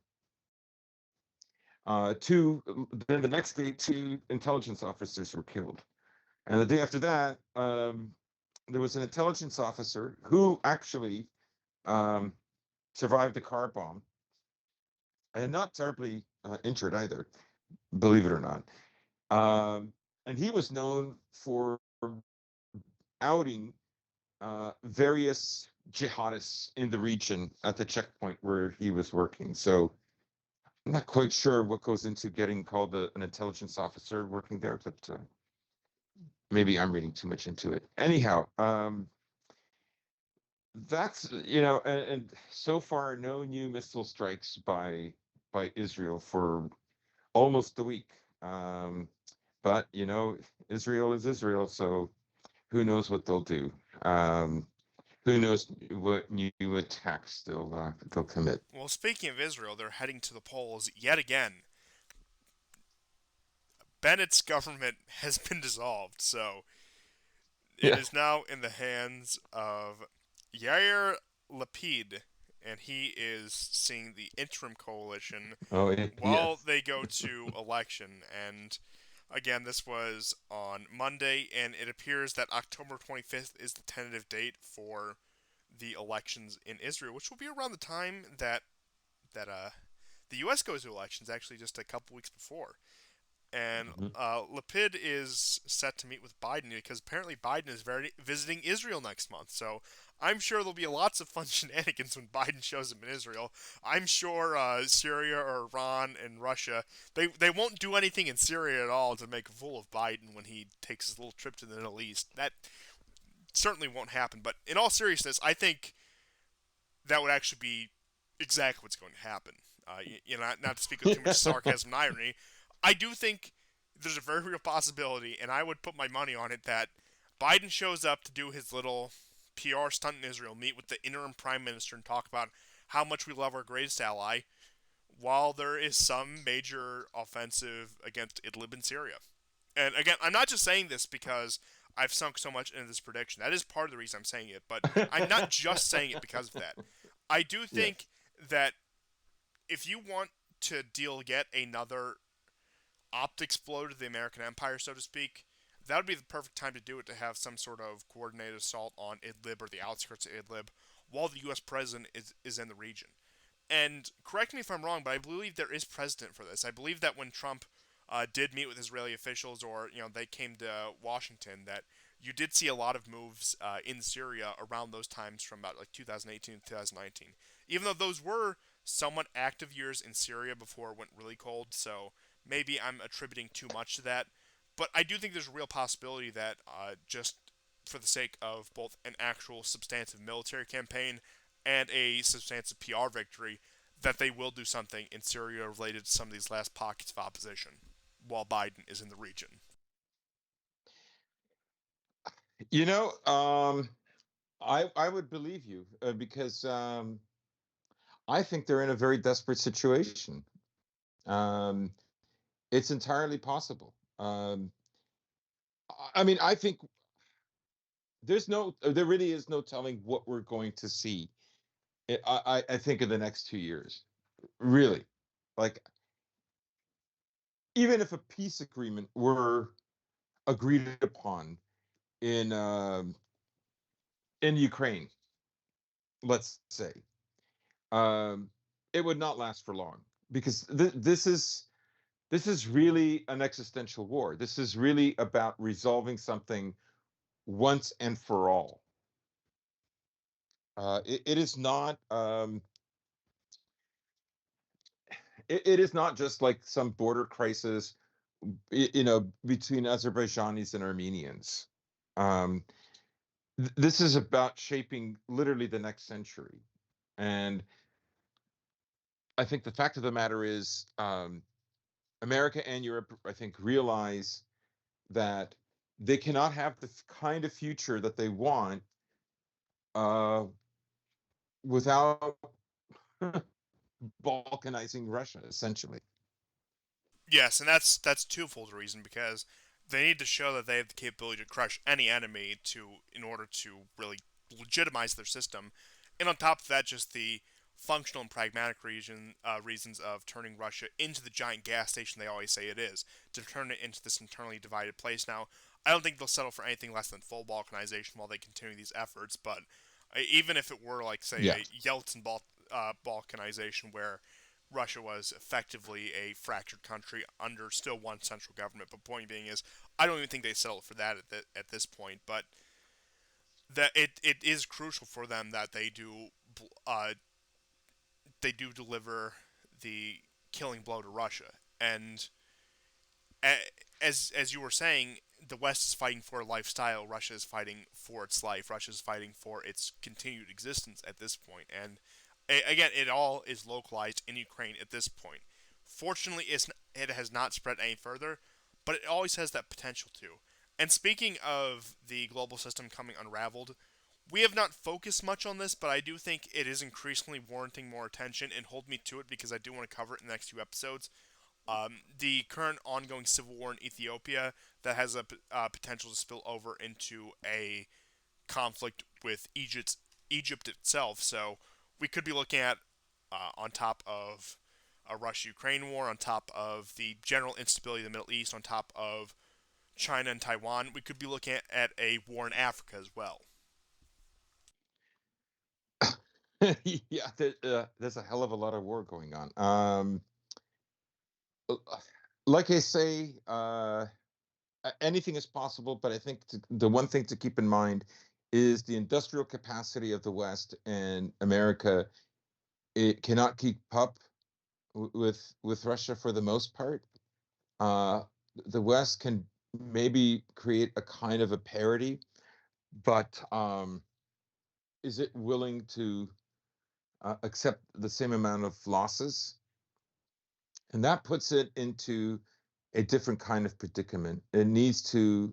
Two then the next day, two intelligence officers were killed, and the day after that, there was an intelligence officer who actually um, survived a car bomb and not terribly injured either, believe it or not. And he was known for outing various jihadists in the region at the checkpoint where he was working. So I'm not quite sure what goes into getting called an intelligence officer working there, but maybe I'm reading too much into it. Anyhow, that's and so far no new missile strikes by Israel for almost a week. But Israel is Israel, so who knows what they'll do? Who knows what new attacks they'll commit? Well, speaking of Israel, they're heading to the polls yet again. Bennett's government has been dissolved, so it Yeah. is now in the hands of Yair Lapid, and he is seeing the interim coalition Oh, while yes. they go to election. And again, this was on Monday, and it appears that October 25th is the tentative date for the elections in Israel, which will be around the time that the U.S. goes to elections, actually just a couple weeks before. And Mhm. Lapid is set to meet with Biden because apparently Biden is visiting Israel next month. So I'm sure there'll be lots of fun shenanigans when Biden shows up in Israel. I'm sure Syria or Iran and Russia they won't do anything in Syria at all to make a fool of Biden when he takes his little trip to the Middle East. That certainly won't happen. But in all seriousness, I think that would actually be exactly what's going to happen. Not to speak with too much sarcasm and irony, I do think there's a very real possibility, and I would put my money on it, that Biden shows up to do his little PR stunt in Israel, meet with the interim prime minister, and talk about how much we love our greatest ally, while there is some major offensive against Idlib in Syria. And again, I'm not just saying this because I've sunk so much into this prediction. That is part of the reason I'm saying it, but I'm not just saying it because of that. I do think Yes. that if you want to deal yet another optics blow to the American empire, so to speak, that would be the perfect time to do it, to have some sort of coordinated assault on Idlib or the outskirts of Idlib while the U.S. president is in the region. And correct me if I'm wrong, but I believe there is precedent for this. I believe that when Trump did meet with Israeli officials, or they came to Washington, that you did see a lot of moves in Syria around those times from about like 2018 to 2019. Even though those were somewhat active years in Syria before it went really cold, so maybe I'm attributing too much to that. But I do think there's a real possibility that just for the sake of both an actual substantive military campaign and a substantive PR victory, that they will do something in Syria related to some of these last pockets of opposition while Biden is in the region. You know, I would believe you because I think they're in a very desperate situation. Um, it's entirely possible. I mean, I think there really is no telling what we're going to see. I think in the next 2 years, really, like even if a peace agreement were agreed upon in in Ukraine, let's say, um, it would not last for long because this is really an existential war. This is really about resolving something once and for all. It is not. It is not just like some border crisis, between Azerbaijanis and Armenians. Um, this is about shaping literally the next century, and I think the fact of the matter is, America and Europe, I think, realize that they cannot have the kind of future that they want uh, without balkanizing Russia, essentially. Yes, and that's twofold reason because they need to show that they have the capability to crush any enemy in order to really legitimize their system, and on top of that, just the functional and pragmatic reasons of turning Russia into the giant gas station they always say it is, to turn it into this internally divided place. Now, I don't think they'll settle for anything less than full balkanization while they continue these efforts, but even if it were like say Yeah. a balkanization where Russia was effectively a fractured country under still one central government. But point being is, I don't even think they settled for that at this point. But that it is crucial for them that uh, they do deliver the killing blow to Russia. And as you were saying, the West is fighting for a lifestyle. Russia is fighting for its life. Russia is fighting for its continued existence at this point. And again, it all is localized in Ukraine at this point. Fortunately, it has not spread any further, but it always has that potential to. And speaking of the global system coming unraveled, we have not focused much on this, but I do think it is increasingly warranting more attention, and hold me to it because I do want to cover it in the next few episodes. The current ongoing civil war in Ethiopia that has a potential to spill over into a conflict with Egypt itself. So we could be looking at, on top of a Russia-Ukraine war, on top of the general instability in the Middle East, on top of China and Taiwan, we could be looking at a war in Africa as well. Yeah, there's a hell of a lot of war going on. Like I say, anything is possible, but I think the one thing to keep in mind is the industrial capacity of the West and America. It cannot keep up with Russia for the most part. Uh, the West can maybe create a kind of a parity, but is it willing to accept the same amount of losses? And that puts it into a different kind of predicament. It needs to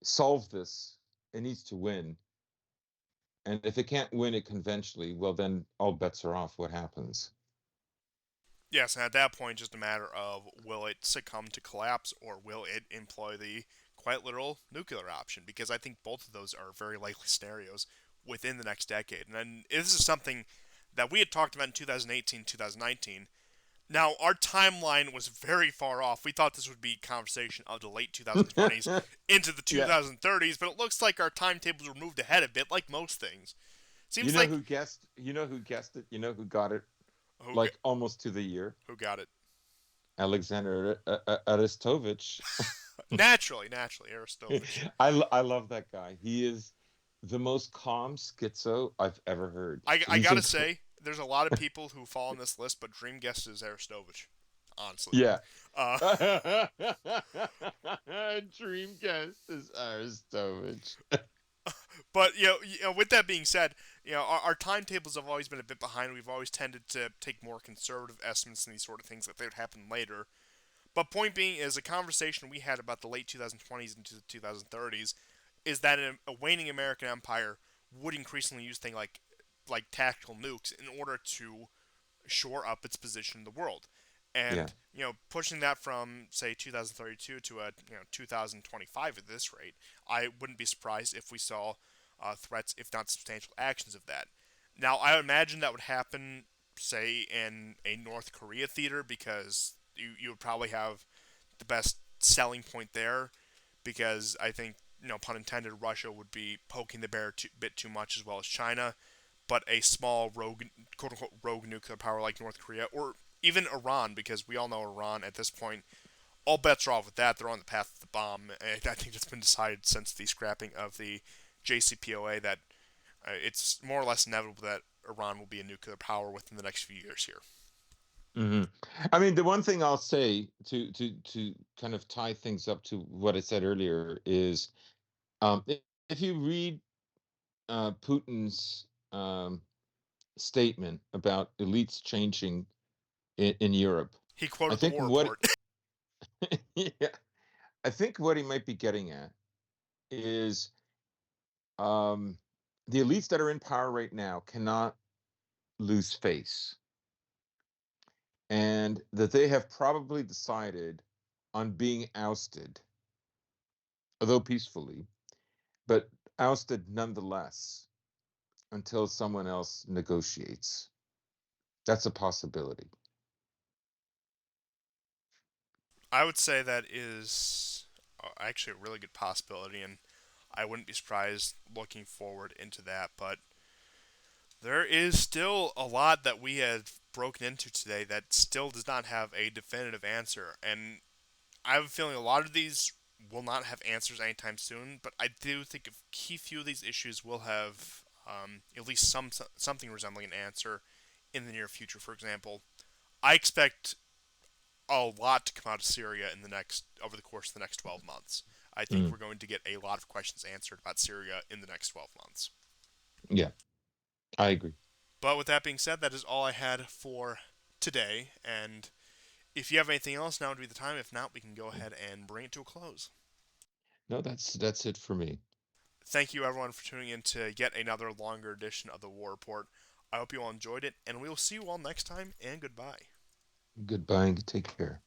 solve this. It needs to win. And if it can't win it conventionally, well, then all bets are off. What happens? Yes, and at that point, just a matter of will it succumb to collapse or will it employ the quite literal nuclear option? Because I think both of those are very likely scenarios within the next decade. And then this is something that we had talked about in 2018, 2019. Now, our timeline was very far off. We thought this would be conversation of the late 2020s into the Yeah. 2030s, but it looks like our timetables were moved ahead a bit, like most things. You Seems know like, who guessed? You know who guessed it? You know who got it Who like almost to the year. who got it? Alexander Arestovich. Naturally, Aristovich. I love that guy. He is the most calm schizo I've ever heard. I He's gotta incredible. say, there's a lot of people who fall on this list, but dream guest is Aristovich. Honestly. Yeah. Uh, Dream guest is Arestovich. but with that being said, our timetables have always been a bit behind. We've always tended to take more conservative estimates and these sort of things that they would happen later. But point being is a conversation we had about the late 2020s into the 2030s is that a waning American empire would increasingly use things like tactical nukes in order to shore up its position in the world. Yeah. And pushing that from say 2032 to a 2025 at this rate, I wouldn't be surprised if we saw threats, if not substantial actions of that. Now, I imagine that would happen, say, in a North Korea theater because you would probably have the best selling point there because I think, pun intended, Russia would be poking the bear a bit too much as well as China. But a small rogue, quote unquote, rogue nuclear power like North Korea or even Iran, because we all know Iran at this point, all bets are off with that. They're on the path to the bomb. And I think it's been decided since the scrapping of the JCPOA that it's more or less inevitable that Iran will be a nuclear power within the next few years here. Hmm. I mean, the one thing I'll say to kind of tie things up to what I said earlier is, if you read Putin's statement about elites changing in Europe, He I quoted the think war what report. yeah, I think what he might be getting at is, um, the elites that are in power right now cannot lose face, and that they have probably decided on being ousted, although peacefully, but ousted nonetheless until someone else negotiates. That's a possibility. I would say that is actually a really good possibility, and I wouldn't be surprised looking forward into that. But there is still a lot that we have broken into today that still does not have a definitive answer. And I have a feeling a lot of these will not have answers anytime soon, but I do think a key few of these issues will have at least something resembling an answer in the near future. For example, I expect a lot to come out of Syria in the next over the course of the next 12 months. I think Mm, we're going to get a lot of questions answered about Syria in the next 12 months. yeah, I agree. But with that being said, that is all I had for today. And if you have anything else, now would be the time. If not, we can go ahead and bring it to a close. No, that's it for me. Thank you, everyone, for tuning in to yet another longer edition of the War Report. I hope you all enjoyed it, and we will see you all next time, and goodbye. Goodbye and take care.